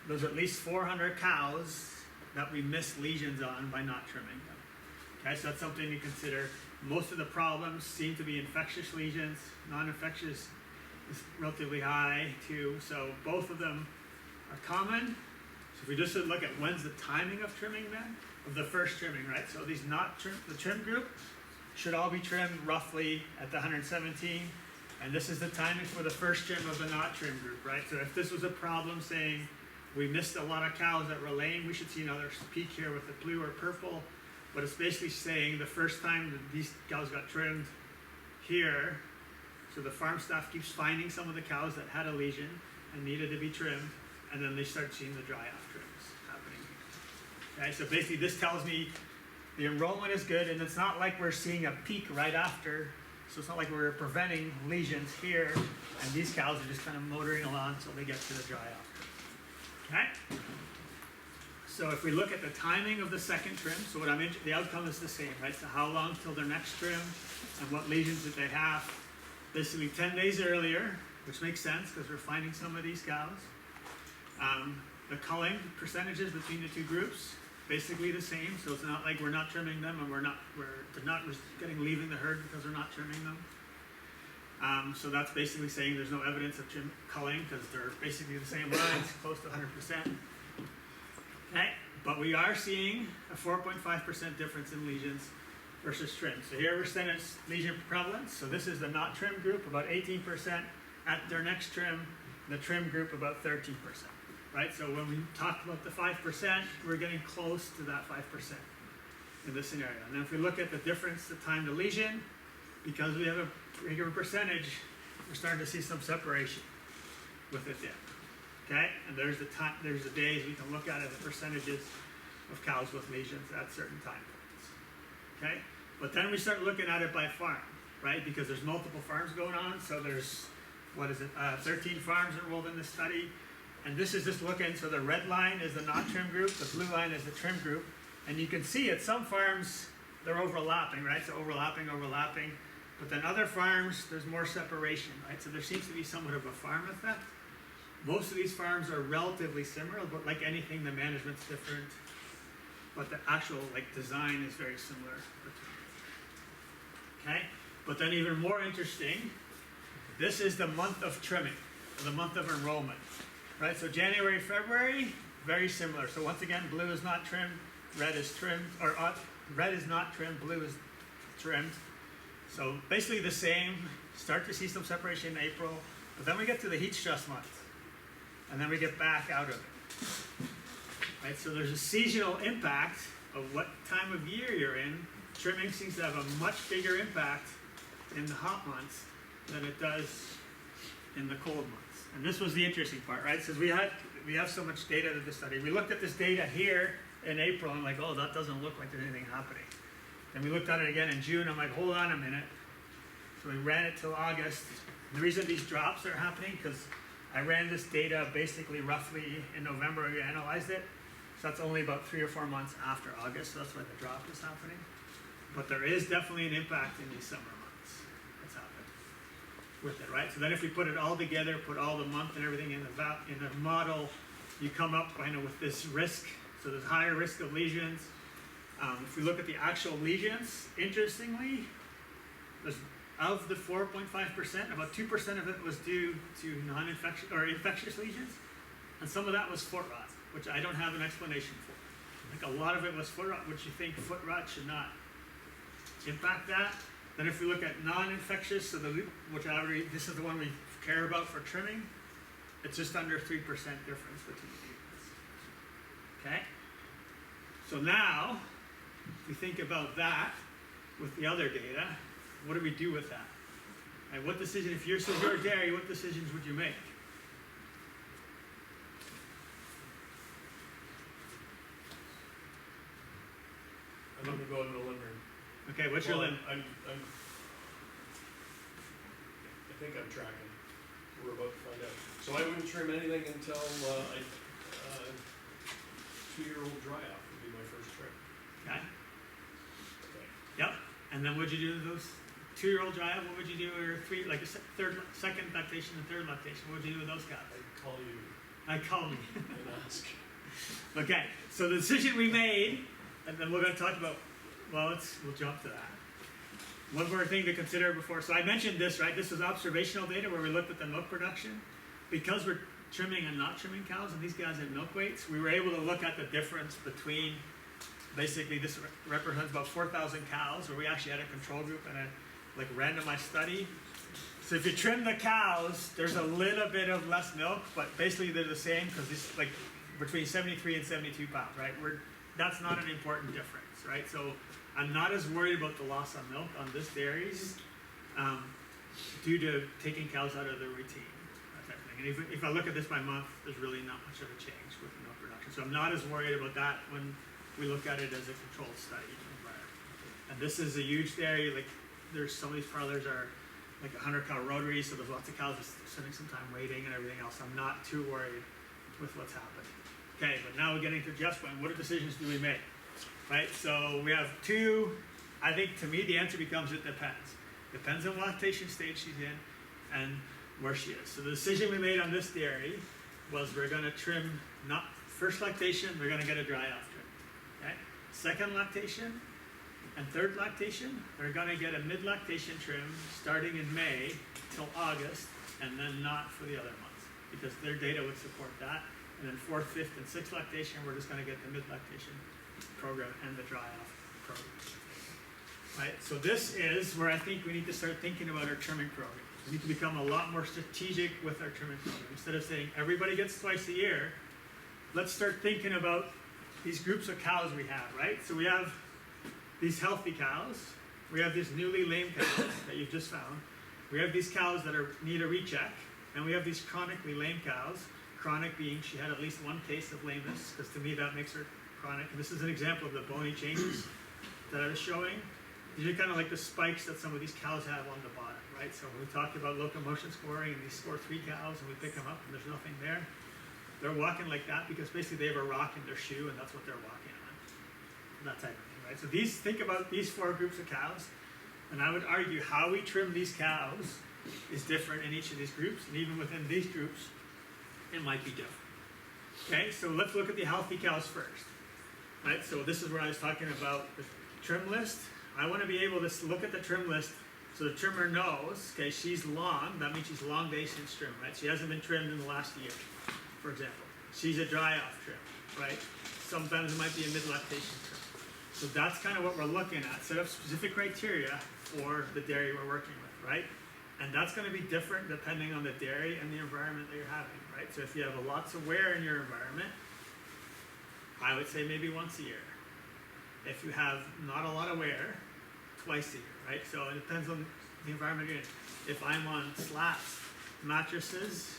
there's at least 400 cows that we missed lesions on by not trimming them. Okay, so that's something to consider. Most of the problems seem to be infectious lesions. Non-infectious is relatively high too. So both of them are common. So if we just look at when's the timing of trimming then, of the first trimming, right? So these not trim, the trim group should all be trimmed roughly at the 117. And this is the timing for the first trim of the not trim group, right? So if this was a problem saying we missed a lot of cows that were laying, we should see another peak here with the blue or purple. But it's basically saying the first time that these cows got trimmed here, so the farm staff keeps finding some of the cows that had a lesion and needed to be trimmed, and then they start seeing the dry off trims happening. Okay, so basically this tells me the enrollment is good, and it's not like we're seeing a peak right after, so it's not like we're preventing lesions here, and these cows are just kind of motoring along until they get to the dry off trim. Okay? So if we look at the timing of the second trim, so what the outcome is the same, right? So how long till their next trim, and what lesions did they have? Basically 10 days earlier, which makes sense because we're finding some of these cows. The culling percentages between the two groups, basically the same. So it's not like we're not trimming them and they're not leaving the herd because we're not trimming them. So that's basically saying there's no evidence of culling because they're basically the same lines, close to 100%. Okay, but we are seeing a 4.5% difference in lesions versus trim. So here we're saying it's lesion prevalence. So this is the not trim group, about 18% at their next trim, the trim group about 13%, right? So when we talk about the 5%, we're getting close to that 5% in this scenario. And then if we look at the difference, the time to lesion, because we have a bigger percentage, we're starting to see some separation with it there. Okay, and there's the days we can look at as percentages of cows with lesions at certain time points. Okay, but then we start looking at it by farm, right? Because there's multiple farms going on. So there's 13 farms enrolled in this study, and this is just looking. So the red line is the not trim group, the blue line is the trim group, and you can see at some farms they're overlapping, right? So overlapping. But then other farms there's more separation, right? So there seems to be somewhat of a farm effect. Most of these farms are relatively similar, but like anything, the management's different. But the actual design is very similar. Okay, but then even more interesting, this is the month of trimming, or the month of enrollment, right? So January, February, very similar. So once again, blue is not trimmed, red is trimmed, or red is not trimmed, blue is trimmed. So basically the same. Start to see some separation in April, but then we get to the heat stress month. And then we get back out of it, right? So there's a seasonal impact of what time of year you're in. Trimming seems to have a much bigger impact in the hot months than it does in the cold months. And this was the interesting part, right? Since we have so much data to the study. We looked at this data here in April, and oh, that doesn't look like there's anything happening. Then we looked at it again in June, I'm like, hold on a minute. So we ran it till August. The reason these drops are happening, because I ran this data basically roughly in November, we analyzed it. So that's only about 3 or 4 months after August, so that's why the drop is happening. But there is definitely an impact in these summer months that's happened with it, right? So then if we put it all together, put all the month and everything in the model, you come up with this risk. So there's higher risk of lesions. If we look at the actual lesions, interestingly, of the 4.5%, about 2% of it was due to non-infectious or infectious lesions, and some of that was foot rot, which I don't have an explanation for. A lot of it was foot rot, which you think foot rot should not impact that. Then if we look at non-infectious, so this is the one we care about for trimming, it's just under 3% difference between the units. Okay? So now, if we think about that with the other data, what do we do with that? And what decision, if you're a dairy, what decisions would you make? I'm gonna go into the living room. Okay, what's your Well, limit? I think I'm tracking. We're about to find out. So I wouldn't trim anything until, 2-year-old dry off would be my first trim. Okay, Okay. yep, and then what'd you do to those 2-year-old dry out, what would you do, or three, like a second lactation and third lactation, what would you do with those guys? I'd call you I call me. and ask. Okay, so the decision we made, and then we're gonna talk about, well, we'll jump to that. One more thing to consider before, so I mentioned this, right, this was observational data where we looked at the milk production. Because we're trimming and not trimming cows, and these guys had milk weights, we were able to look at the difference between, basically this represents about 4,000 cows, where we actually had a control group and a randomized study. So if you trim the cows, there's a little bit of less milk, but basically they're the same, because this like between 73 and 72 pounds, right? That's not an important difference, right? So I'm not as worried about the loss of milk on this dairies due to taking cows out of the routine. And if I look at this by month, there's really not much of a change with milk production. So I'm not as worried about that when we look at it as a controlled study environment. And this is a huge dairy, like there's some of these parlors are like 100 cow rotaries, so there's lots of cows spending some time waiting and everything else. I'm not too worried with what's happening. Okay, but now we're getting to Jeff's point. What decisions do we make? Right, so we have two, I think to me the answer becomes it depends. Depends on what lactation stage she's in and where she is. So the decision we made on this dairy was we're gonna trim, not first lactation, we're gonna get a dry off trim. Okay? Second lactation and third lactation, we're gonna get a mid lactation trim starting in May till August, and then not for the other months, because their data would support that. And then fourth, fifth, and sixth lactation, we're just gonna get the mid lactation program and the dry off program. Right, so this is where I think we need to start thinking about our trimming program. We need to become a lot more strategic with our trimming program. Instead of saying everybody gets twice a year, let's start thinking about these groups of cows we have, right? So we have these healthy cows, we have these newly lame cows that you've just found, we have these cows that need a recheck, and we have these chronically lame cows, chronic being she had at least one case of lameness, because to me that makes her chronic. And this is an example of the bony changes that I was showing. These are kind of like the spikes that some of these cows have on the bottom, right? So when we talk about locomotion scoring, and we score 3 cows, and we pick them up, and there's nothing there, they're walking like that because basically they have a rock in their shoe, and that's what they're walking on. That type of thing, right? So think about these 4 groups of cows, and I would argue how we trim these cows is different in each of these groups, and even within these groups, it might be different. Okay, so let's look at the healthy cows first. Right, so this is where I was talking about the trim list. I want to be able to look at the trim list so the trimmer knows, okay, she's long, that means she's long day since trim, right? She hasn't been trimmed in the last year, for example. She's a dry off trim, right? Sometimes it might be a mid lactation trim. So that's kind of what we're looking at. Set up specific criteria for the dairy we're working with, right? And that's going to be different depending on the dairy and the environment that you're having, right? So if you have lots of wear in your environment, I would say maybe once a year. If you have not a lot of wear, twice a year, right? So it depends on the environment you're in. If I'm on slats, mattresses,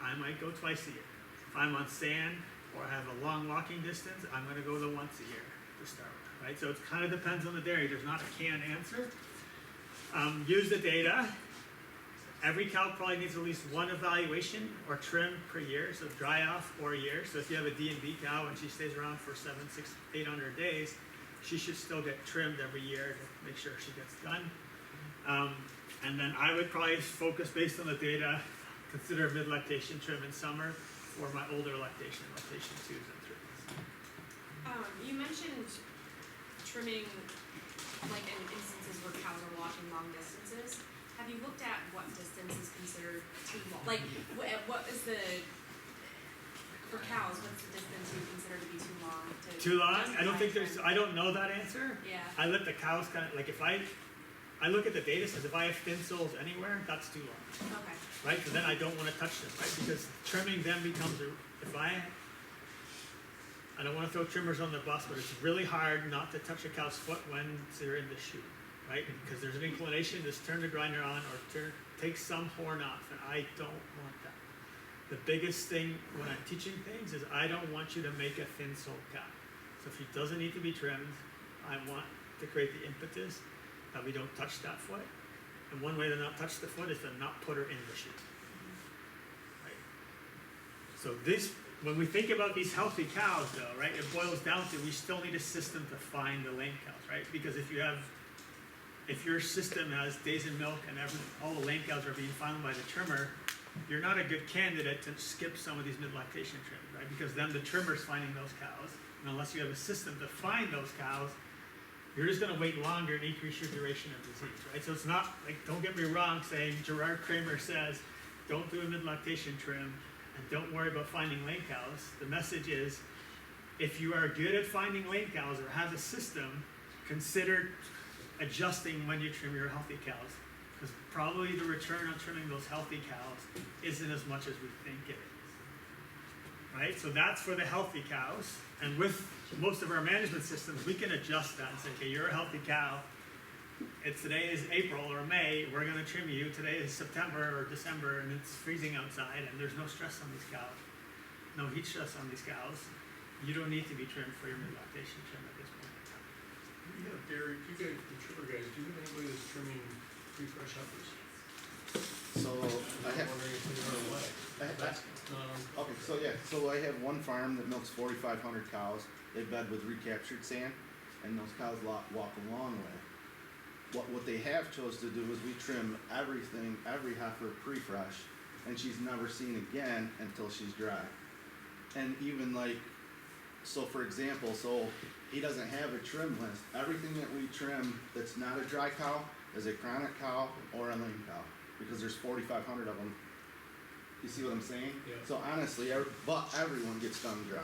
I might go twice a year. If I'm on sand or I have a long walking distance, I'm gonna go the once a year to start with, right? So it kind of depends on the dairy. There's not a canned answer. Use the data. Every cow probably needs at least one evaluation or trim per year, so dry off or a year. So if you have a D&B cow and she stays around for 700, 600, 800 days, she should still get trimmed every year to make sure she gets done. And then I would probably focus based on the data, consider a mid-lactation trim in summer for my older lactation 2s and 3s. You mentioned trimming, like in instances where cows are walking long distances. Have you looked at what distance is considered too long? Like, what is the, for cows, what's the distance you consider to be too long? Too long? I don't think I don't know that answer. Yeah. I let the cows kind of, like if I look at the data, says if I have thin soles anywhere, that's too long. Okay. Right? Because then I don't want to touch them, right? Because trimming them becomes, I don't want to throw trimmers on the bus, but it's really hard not to touch a cow's foot when they're in the shoe. Right? Because there's an inclination to turn the grinder on or take some horn off, and I don't want that. The biggest thing when I'm teaching things is I don't want you to make a thin sole cow. So if she doesn't need to be trimmed, I want to create the impetus that we don't touch that foot. And one way to not touch the foot is to not put her in the chute. Right? So this, when we think about these healthy cows though, right, it boils down to we still need a system to find the lame cows, right? Because if your system has days in milk and all the lame cows are being found by the trimmer, you're not a good candidate to skip some of these mid-lactation trims, right? Because then the trimmer's finding those cows, and unless you have a system to find those cows, you're just gonna wait longer and increase your duration of disease, right? So it's not, like, don't get me wrong saying Gerard Cramer says, don't do a mid-lactation trim and don't worry about finding lame cows. The message is, if you are good at finding lame cows or have a system, consider adjusting when you trim your healthy cows. Because probably the return on trimming those healthy cows isn't as much as we think it is. Right? So that's for the healthy cows. And with most of our management systems, we can adjust that and say, okay, you're a healthy cow. Today is April or May, we're gonna trim you. Today is September or December and it's freezing outside and there's no stress on these cows. No heat stress on these cows. You don't need to be trimmed for your mid-lactation trim at this point in time. You have dairy, you guys, the trimmer guys, do you have anybody that's trimming pre-fresh heifers? So I I'm have, wondering if they run away. That's not on. okay, so I have one farm that milks 4,500 cows. They bed with recaptured sand, and those cows walk a long way. What they have chose to do is we trim everything, every heifer pre-fresh, and she's never seen again until she's dry. And even like, so for example, so he doesn't have a trim list. Everything that we trim that's not a dry cow is a chronic cow or a lame cow, because there's 4,500 of them. You see what I'm saying? Yeah. So honestly, but everyone gets done dry,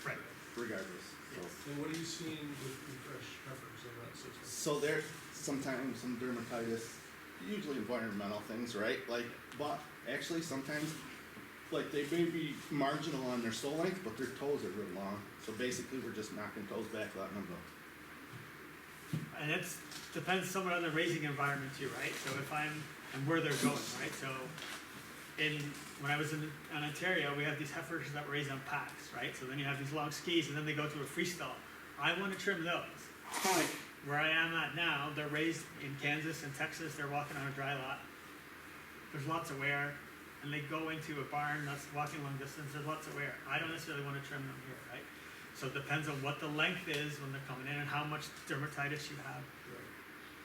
Right. regardless. So. And what are you seeing with pre-fresh heifers in that system? So there, sometimes some dermatitis, usually environmental things, right? Like, but actually sometimes, like they may be marginal on their sole length, but their toes are real long. So basically we're just knocking toes back, letting them go. And it depends somewhat on the raising environment too, right? So if and where they're going, right? So when I was in Ontario, we have these heifers that raise on packs, right? So then you have these long skis and then they go to a freestall. I want to trim those. Like where I am at now, they're raised in Kansas and Texas, they're walking on a dry lot. There's lots of wear, and they go into a barn that's walking long distance, there's lots of wear. I don't necessarily want to trim them here, right? So it depends on what the length is when they're coming in and how much dermatitis you have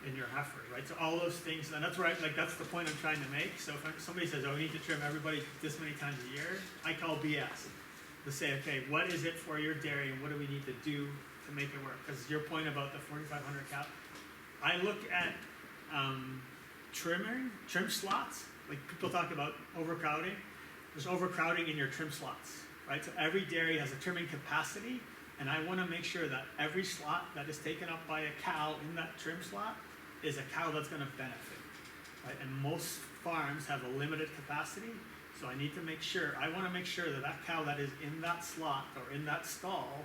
in your heifers, right? So all those things, and that's right, like that's the point I'm trying to make. So if somebody says, oh, we need to trim everybody this many times a year, I call BS. To say, okay, what is it for your dairy and what do we need to do to make it work? Because your point about the 4,500 cow, I look at trim slots. Like people talk about overcrowding. There's overcrowding in your trim slots, right? So every dairy has a trimming capacity, and I want to make sure that every slot that is taken up by a cow in that trim slot is a cow that's going to benefit, right? And most farms have a limited capacity, so I need to make sure, I want to make sure that that cow that is in that slot or in that stall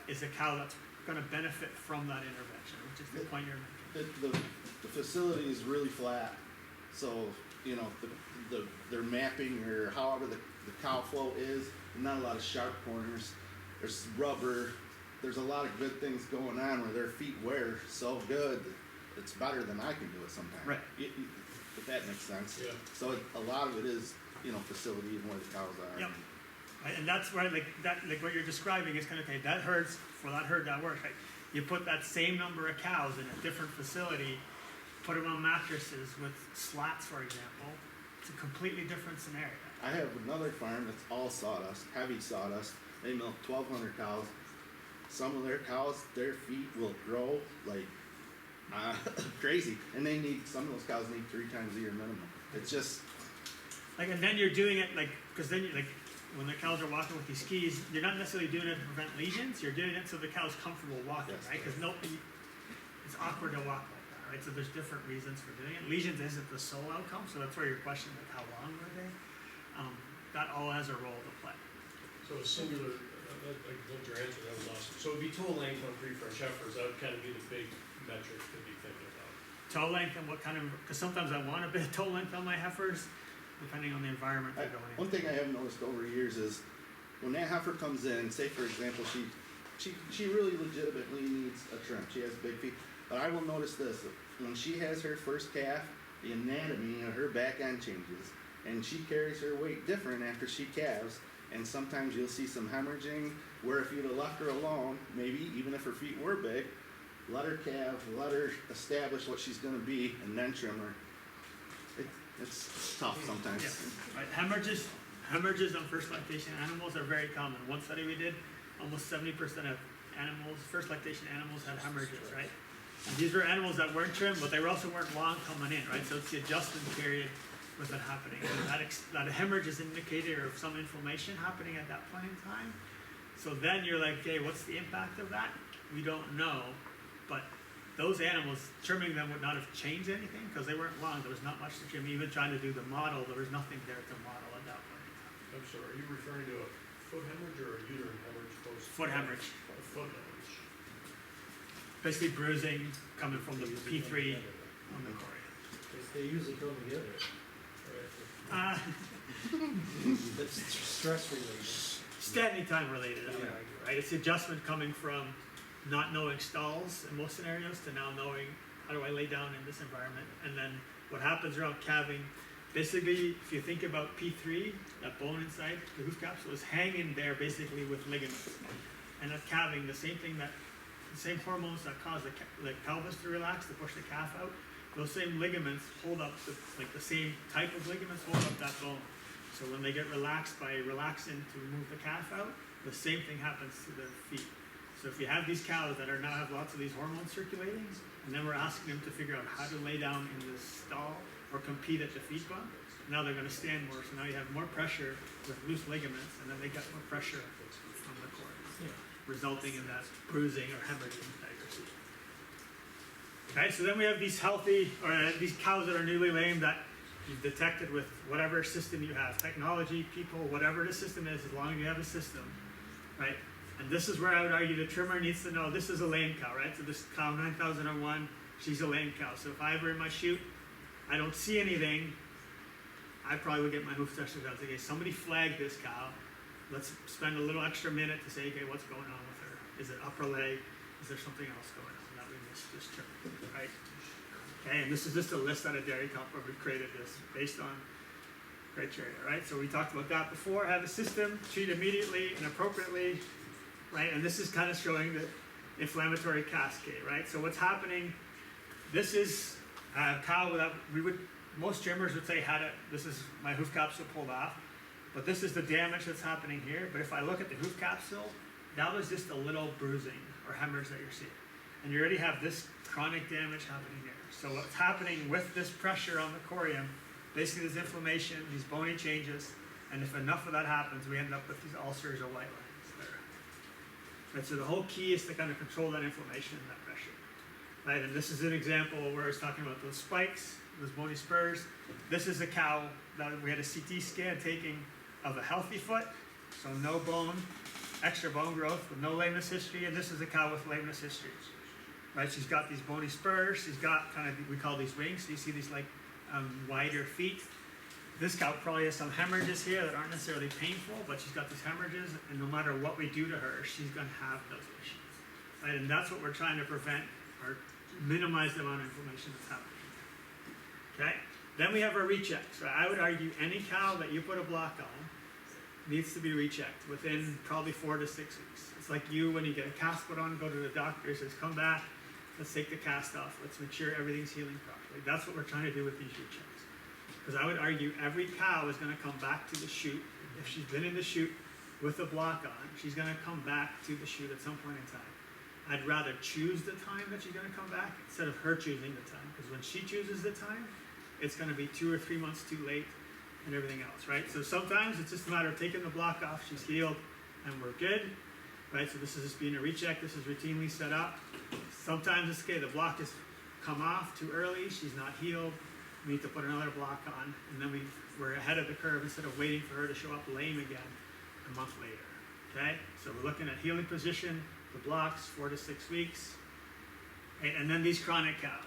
is a cow that's going to benefit from that intervention, which is the point you're making. The facility is really flat, so you know their mapping or however the cow flow is, not a lot of sharp corners. There's rubber. There's a lot of good things going on where their feet wear so good. It's better than I can do it sometimes. Right. If that makes sense. Yeah. So a lot of it is, facility and where the cows are. Yep. Right, and that's right, like what you're describing is kind of, okay, that herds, for that herd that works, right? You put that same number of cows in a different facility, put them on mattresses with slats, for example, it's a completely different scenario. I have another farm that's all sawdust, heavy sawdust. They milk 1,200 cows. Some of their cows, their feet will grow like crazy, and some of those cows need 3 times a year minimum. It's just like, and then you're doing it like, because then you like when the cows are walking with these skis, you're not necessarily doing it to prevent lesions. You're doing it so the cow's comfortable walking, Yes, right? Because it's awkward to walk like that, right? So there's different reasons for doing it. Lesions isn't the sole outcome, so that's where your question, like how long were they? That all has a role to play. So a singular, I loved your answer, that was awesome. So it'd be toe length on pre-fresh heifers, that would kind of be the big metric to be thinking about. Toe length and what kind of, because sometimes I want a bit of toe length on my heifers, depending on the environment they're going in. one thing I have noticed over the years is when that heifer comes in, say for example she really legitimately needs a trim. She has big feet. But I will notice this, when she has her first calf, the anatomy of her back end changes, and she carries her weight different after she calves, and sometimes you'll see some hemorrhaging, where if you'd have left her alone, maybe even if her feet were big, let her calve, let her establish what she's gonna be, and then trim her. It's tough sometimes. Yeah, right. Hemorrhages on first lactation animals are very common. One study we did, almost 70% of animals, first lactation animals had hemorrhages, right? And these were animals that weren't trimmed, but they also weren't long coming in, right? So it's the adjustment period with it happening. And that a hemorrhage is an indicator of some inflammation happening at that point in time. So then you're like, okay, what's the impact of that? We don't know, but those animals, trimming them would not have changed anything because they weren't long. There was not much to trim. Even trying to do the model, there was nothing there to model at that point in time. I'm sorry, are you referring to a foot hemorrhage or a uterine hemorrhage post? Foot hemorrhage. A foot hemorrhage. Basically bruising coming from the P3 on the core. They usually come together. Uh, That's stress related. standing time related, I would Yeah. argue, right? It's adjustment coming from not knowing stalls in most scenarios to now knowing how do I lay down in this environment. And then what happens around calving, basically, if you think about P3, that bone inside the hoof capsule is hanging there basically with ligaments. And at calving, the same hormones that cause the pelvis to relax, to push the calf out, those same ligaments hold up, the same type of ligaments hold up that bone. So when they get relaxed by relaxing to move the calf out, the same thing happens to the feet. So if you have these cows that now have lots of these hormones circulating, and then we're asking them to figure out how to lay down in this stall or compete at the feet bump, now they're gonna stand more, so now you have more pressure with loose ligaments, and then they get more pressure on the core, resulting in that bruising or hemorrhaging that you're seeing. Okay, so then we have these these cows that are newly lame that you've detected with whatever system you have, technology, people, whatever the system is, as long as you have a system, right? And this is where I would argue the trimmer needs to know this is a lame cow, right? So this cow 9001, she's a lame cow. So if I ever in my chute, I don't see anything, I probably would get my hoof tester out. Okay, somebody flag this cow. Let's spend a little extra minute to say, okay, what's going on with her? Is it upper leg? Is there something else going on that we missed this trim, right? Okay, and this is just a list out of Dairy Comp where we created this based on criteria, right? So we talked about that before. Have a system, treat immediately and appropriately, right? And this is kind of showing the inflammatory cascade, right? So what's happening, this is a cow that most trimmers would say this is my hoof capsule pulled off, but this is the damage that's happening here. But if I look at the hoof capsule, that was just a little bruising or hemorrhage that you're seeing. And you already have this chronic damage happening here. So what's happening with this pressure on the corium, basically this inflammation, these bony changes, and if enough of that happens, we end up with these ulcers or white lines there. Right, so the whole key is to kind of control that inflammation and that pressure. Right, and this is an example where I was talking about those spikes, those bony spurs. This is a cow that we had a CT scan taking of a healthy foot, so no bone, extra bone growth with no lameness history, and this is a cow with lameness history. Right, she's got these bony spurs, she's got kind of, we call these wings, so you see these like wider feet. This cow probably has some hemorrhages here that aren't necessarily painful, but she's got these hemorrhages, and no matter what we do to her, she's gonna have those issues. Right, and that's what we're trying to prevent or minimize the amount of inflammation that's happening. Okay, then we have our rechecks. So I would argue any cow that you put a block on needs to be rechecked within probably 4 to 6 weeks. It's like you, when you get a cast put on, go to the doctor, says, come back, let's take the cast off, let's make sure everything's healing properly. That's what we're trying to do with these rechecks. Because I would argue every cow is gonna come back to the chute. If she's been in the chute with a block on, she's gonna come back to the chute at some point in time. I'd rather choose the time that she's gonna come back instead of her choosing the time. Because when she chooses the time, it's gonna be 2 or 3 months too late and everything else, right? So sometimes it's just a matter of taking the block off, she's healed, and we're good, right? So this is just being a recheck, this is routinely set up. Sometimes it's okay, the block has come off too early, she's not healed, we need to put another block on, and then we're ahead of the curve instead of waiting for her to show up lame again a month later, okay? So we're looking at healing position, the blocks, 4 to 6 weeks, right? And then these chronic cows.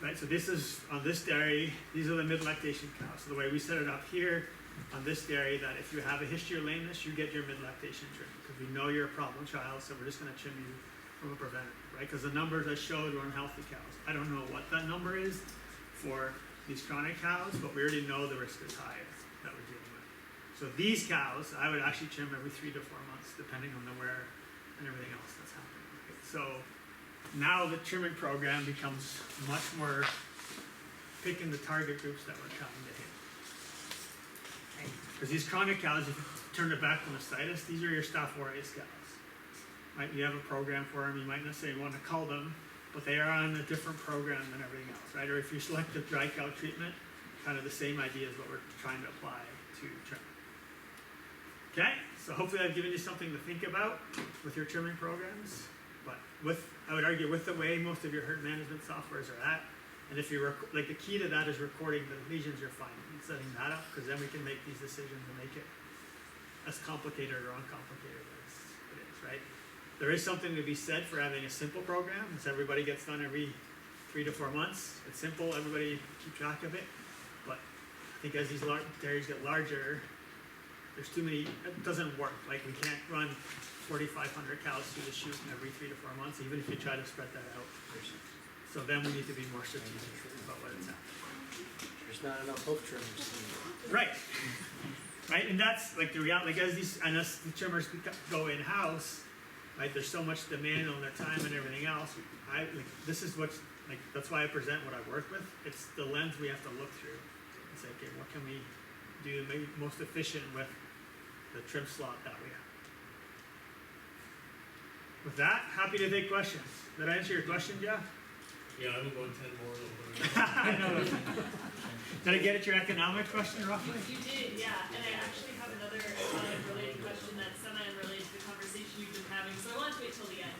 Right, so this is, on this dairy, these are the mid-lactation cows. So the way we set it up here, on this dairy, that if you have a history of lameness, you get your mid-lactation trim. Because we know you're a problem child, so we're just gonna trim you from a preventative, right? Because the numbers I showed were on healthy cows. I don't know what that number is for these chronic cows, but we already know the risk is higher that we're dealing with. So these cows, I would actually trim every 3 to 4 months, depending on the wear and everything else that's happening. Right? So now the trimming program becomes much more picking the target groups that we're trying to hit. Because these chronic cows, if you turn it back to mastitis, these are your Staph aureus cows. Right? You have a program for them, you might not say you want to cull them, but they are on a different program than everything else, right? Or if you select the dry cow treatment, kind of the same idea is what we're trying to apply to trim. Okay, so hopefully I've given you something to think about with your trimming programs, but I would argue with the way most of your herd management softwares are at, and if you're, like the key to that is recording the lesions you're finding and setting that up, because then we can make these decisions and make it as complicated or uncomplicated as it is, right? There is something to be said for having a simple program, as everybody gets done every 3 to 4 months. It's simple, everybody keep track of it, but I think as these dairies get larger, there's too many, it doesn't work. Like we can't run 4,500 cows through the chute every 3 to 4 months, even if you try to spread that out. So then we need to be more strategic about what it's at. There's not enough hoof trimmers. Right. Right, and that's like the reality, like as these, and as the trimmers go in-house, right, there's so much demand on their time and everything else. This is what's, like, that's why I present what I work with. It's the lens we have to look through and say, okay, what can we do to make it most efficient with the trim slot that we have. With that, happy to take questions. Did I answer your question, Jeff? Yeah, I'm going 10 more. I know. Did I get at your economic question roughly? You did, yeah, and I actually have another related question that's semi-unrelated to the conversation you've been having, so I wanted to wait till the end.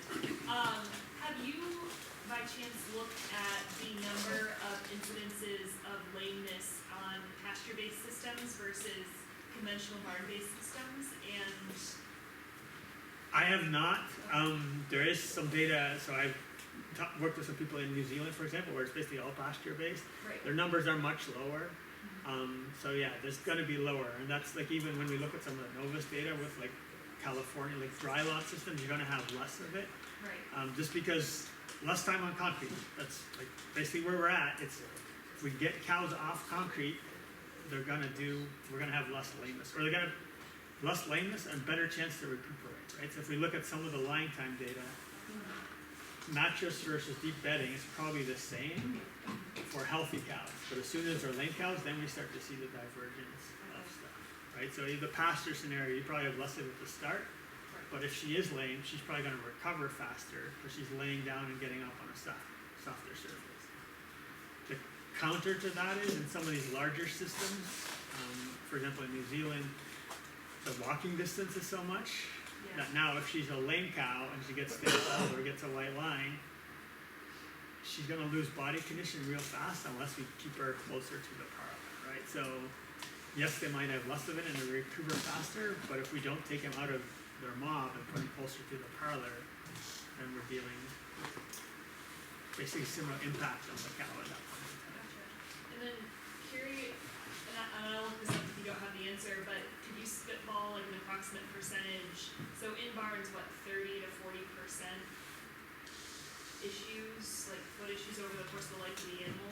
Have you, by chance, looked at the number of incidences of lameness on pasture-based systems versus conventional barn-based systems? And I have not. There is some data, so I've worked with some people in New Zealand, for example, where it's basically all pasture-based. right. Their numbers are much lower. So yeah, there's gonna be lower, and that's like even when we look at some of the Novus data with like California, like dry lot systems, you're gonna have less of it. Right. Just because less time on concrete. That's like basically where we're at. It's if we get cows off concrete, we're gonna have less lameness, or they're gonna less lameness and better chance to recuperate, right? So if we look at some of the lying time data, mattress versus deep bedding is probably the same for healthy cows, but as soon as they're lame cows, then we start to see the divergence of stuff, right? So in the pasture scenario, you probably have less of it to start, but if she is lame, she's probably going to recover faster because she's laying down and getting up on a softer surface. The counter to that is in some of these larger systems, for example in New Zealand, the walking distance is so much that now if she's a lame cow and she gets stable or gets a white line, she's going to lose body condition real fast unless we keep her closer to the parlor, right? So yes, they might have less of it and they recover faster, but if we don't take them out of their mob and put them closer to the parlor, then we're dealing with basically similar impact on the cow at that point in time. Gotcha. And then curious, and I'll look this up if you don't have the answer, but could you spitball like an approximate percentage? So in barns, what, 30 to 40% issues, like foot issues over the course of the life of the animal?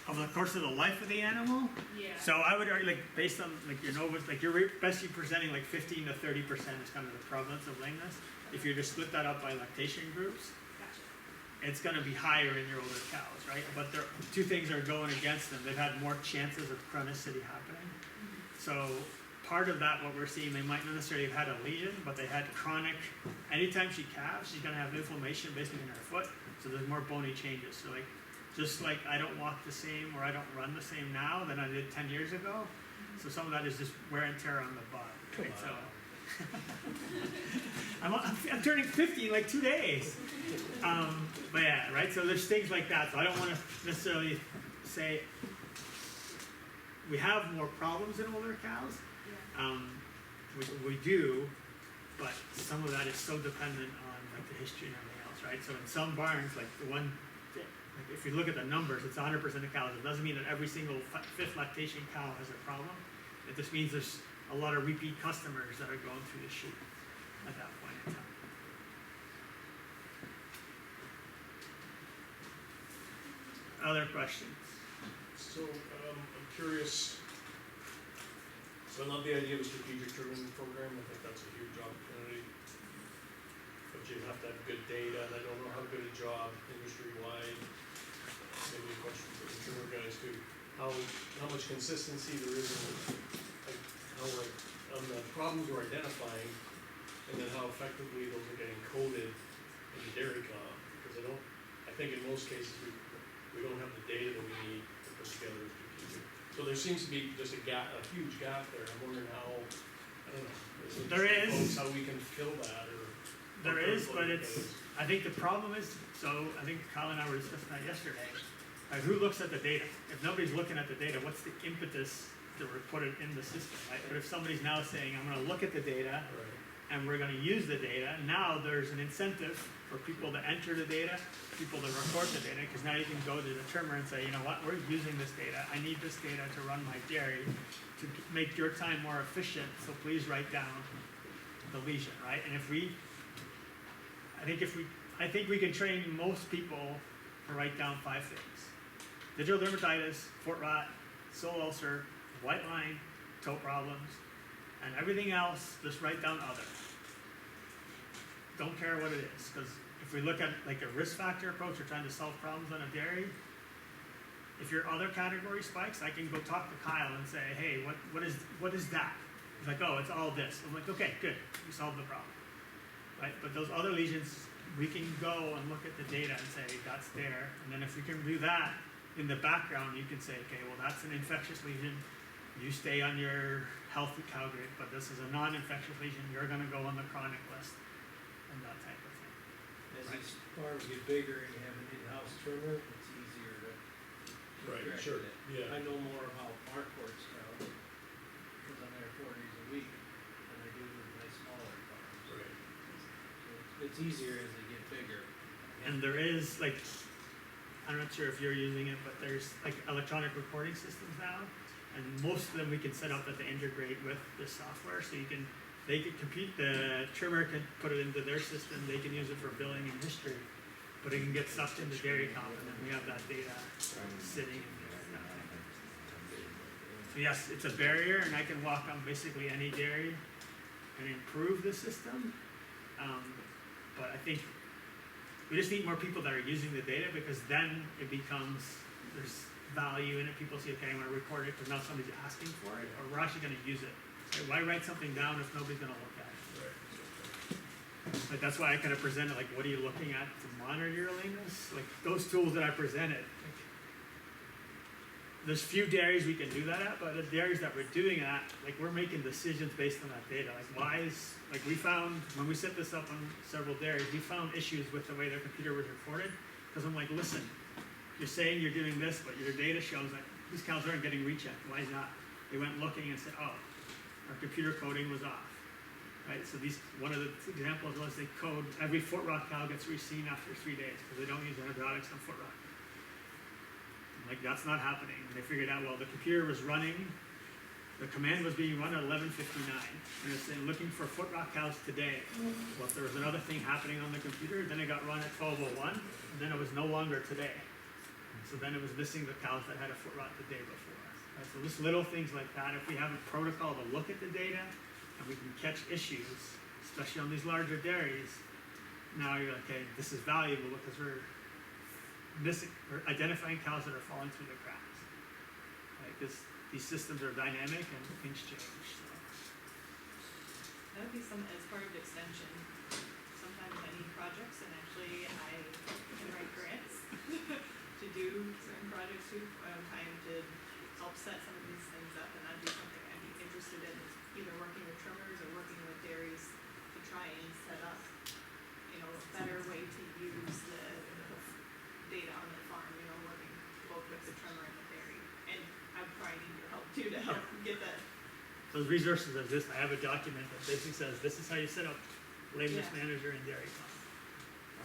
Over the course of the life of the animal? Yeah. So I would argue, like, based on, like, your Novus, like, you're basically presenting, like, 15 to 30% is kind of the prevalence of lameness. If you're to split that up by lactation groups, Gotcha. it's gonna be higher in your older cows, right? But there, two things are going against them. They've had more chances of chronicity happening. So part of that, what we're seeing, they might not necessarily have had a lesion, but they had chronic, anytime she calves, she's gonna have inflammation basically in her foot, so there's more bony changes. So like, just like I don't walk the same or I don't run the same now than I did 10 years ago. So some of that is just wear and tear on the body, right? So I'm turning 50 in like 2 days. But yeah, right? So there's things like that. So I don't want to necessarily say we have more problems in older cows. Yeah. We do, but some of that is so dependent on like the history and everything else, right? So in some barns, like the one, like if you look at the numbers, it's 100% of cows. It doesn't mean that every single fifth lactation cow has a problem. It just means there's a lot of repeat customers that are going through the chute at that point in time. Other questions? So, I'm curious, so I love the idea of a strategic trimming program, I think that's a huge opportunity. But you have to have good data, and I don't know how good a job industry-wide, maybe a question for the trimmer guys too, how much consistency there is in, like, how like, on the problems we're identifying, and then how effectively those are getting coded in the dairy comp, because I think in most cases, we don't have the data that we need to put together a strategic. So there seems to be just a huge gap there, I'm wondering how, I don't know. There is. folks, how we can fill that, or. There how is, critical but it it's, is. I think the problem is, so I think Kyle and I were discussing that yesterday. Who looks at the data? If nobody's looking at the data, what's the impetus to put it in the system, right? But if somebody's now saying, I'm gonna look at the data, Right. and we're gonna use the data, now there's an incentive for people to enter the data, people to record the data, because now you can go to the trimmer and say, you know what, we're using this data, I need this data to run my dairy, to make your time more efficient, so please write down the lesion, right? And I think we can train most people to write down 5 things. Digital dermatitis, foot rot, sole ulcer, white line, toe problems, and everything else, just write down other. Don't care what it is, because if we look at like a risk factor approach, we're trying to solve problems on a dairy. If your other category spikes, I can go talk to Kyle and say, hey, what is that? He's like, oh, it's all this. I'm like, okay, good, we solved the problem, right? But those other lesions, we can go and look at the data and say, that's there. And then if we can do that in the background, you can say, okay, well, that's an infectious lesion. You stay on your healthy cow grid, but this is a non-infectious lesion. You're gonna go on the chronic list and that type of thing. As these farms get bigger and you have an in-house trimmer, it's easier to. Right, track sure, it. yeah. I know more about our courts now, because I'm there 4 days a week, than I do with my smaller farms. Right. So it's easier as they get bigger. And there is like, I'm not sure if you're using it, but there's like electronic recording systems now. And most of them we can set up that they integrate with the software, so they can compute, the trimmer can put it into their system, they can use it for billing and history, but it can get sucked into dairy comp, and then we have that data sitting in there. So yes, it's a barrier, and I can walk on basically any dairy and improve the system. But I think we just need more people that are using the data, because then it becomes, there's value in it. People say, okay, I'm gonna record it because now somebody's asking for it, or we're actually gonna use it. Right? Why write something down if nobody's gonna look at it? Right. Like, that's why I kind of presented, like, what are you looking at to monitor your lameness? Like, those tools that I presented, like, there's few dairies we can do that at, but the dairies that we're doing it at, like, we're making decisions based on that data. Like, we found, when we set this up on several dairies, we found issues with the way their computer was recorded. Because I'm like, listen, you're saying you're doing this, but your data shows that these cows aren't getting rechecked. Why is that? They went looking and said, oh, our computer coding was off. Right, so one of the examples was they code every foot rot cow gets re-seen after 3 days because they don't use antibiotics on foot rot. Like, that's not happening. And they figured out, well, the computer was running, the command was being run at 11:59, and it's saying looking for foot rot cows today. Well, if there was another thing happening on the computer, then it got run at 12:01, and then it was no longer today. So then it was missing the cows that had a foot rot the day before. Right, so just little things like that, if we have a protocol to look at the data, and we can catch issues, especially on these larger dairies, now you're like, okay, this is valuable because we're identifying cows that are falling through the cracks. Like these systems are dynamic and things change. So. That would be as part of extension. Sometimes I need projects, and actually I can write grants to do certain projects too. Time to help set some of these things up, and that'd be something I'd be interested in, either working with trimmers or working with dairies to try and set up, a better way to use the data on the farm, working both with the trimmer and the dairy. And I probably need your help too to help get that. Those resources exist. I have a document that basically says this is how you set up lameness Yeah. manager and dairy farm.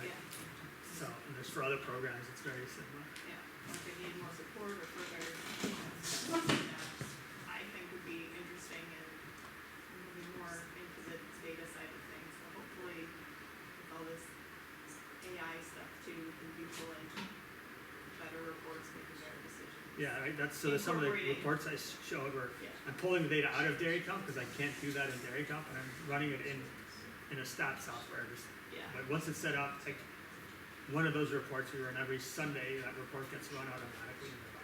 Right? Yeah. So, and there's for other programs, it's very similar. Yeah, if they need more support or further, something that I think would be interesting and moving more into the data side of things. So hopefully, with all this AI stuff too, we can be pulling better reports, Yeah, right, that's, so there's some of the Incorporating. reports I showed where Yeah. I'm pulling the data out of dairy count, cause I can't do that in dairy count, and I'm running it in a stat software, just, Yeah. but once it's set up, like, one of those reports, we run every Sunday, that report gets run automatically in the